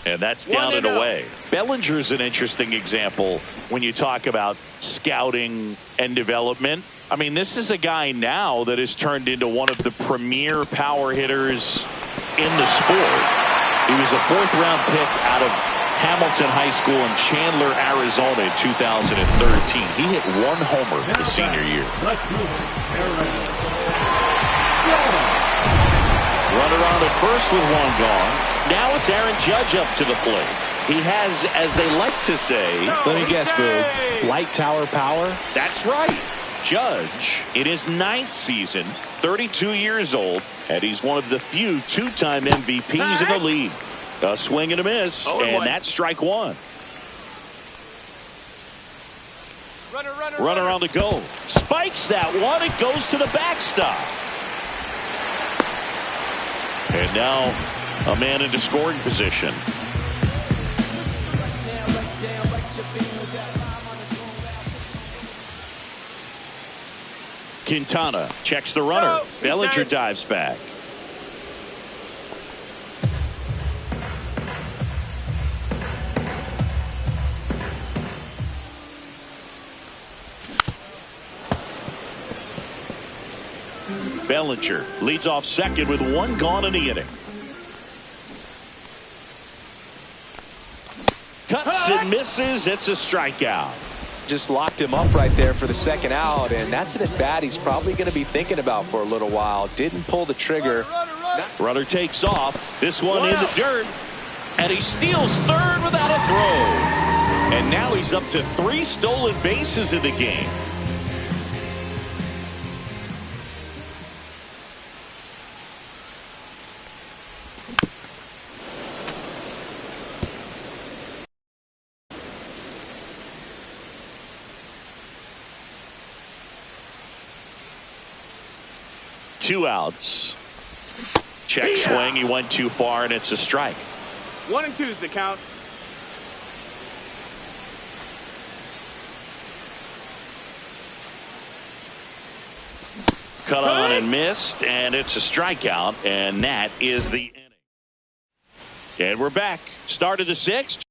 And that's down and away. Bellinger's an interesting example when you talk about scouting and development. I mean, this is a guy now that has turned into one of the premier power hitters in the sport. He was a 4th-round pick out of Hamilton High School in Chandler, Arizona in 2013. He hit 1 homer his senior year. Runner on at first with 1 gone. Now it's Aaron Judge up to the plate. He has, as they like to say, let me guess, Boog, light tower power? That's right. Judge, in his 9th season, 32 years old, and he's one of the few 2-time MVPs in the league. A swing and a miss, and that's strike 1. Runner on the go. Spikes that one. It goes to the backstop. And now a man into scoring position. Quintana checks the runner. Bellinger dives back. Bellinger leads off second with 1 gone in the inning. Cuts and misses. It's a strikeout. Just locked him up right there for the 2nd out, and that's an at-bat he's probably going to be thinking about for a little while. Didn't pull the trigger. Runner takes off. This one in the dirt, and he steals 3rd without a throw. And now he's up to 3 stolen bases in the game. Two outs. Check swing. He went too far, and it's a strike. 1 and 2 is the count. Cut on and missed, and it's a strikeout, and that is the inning. And we're back. Start of the 6th.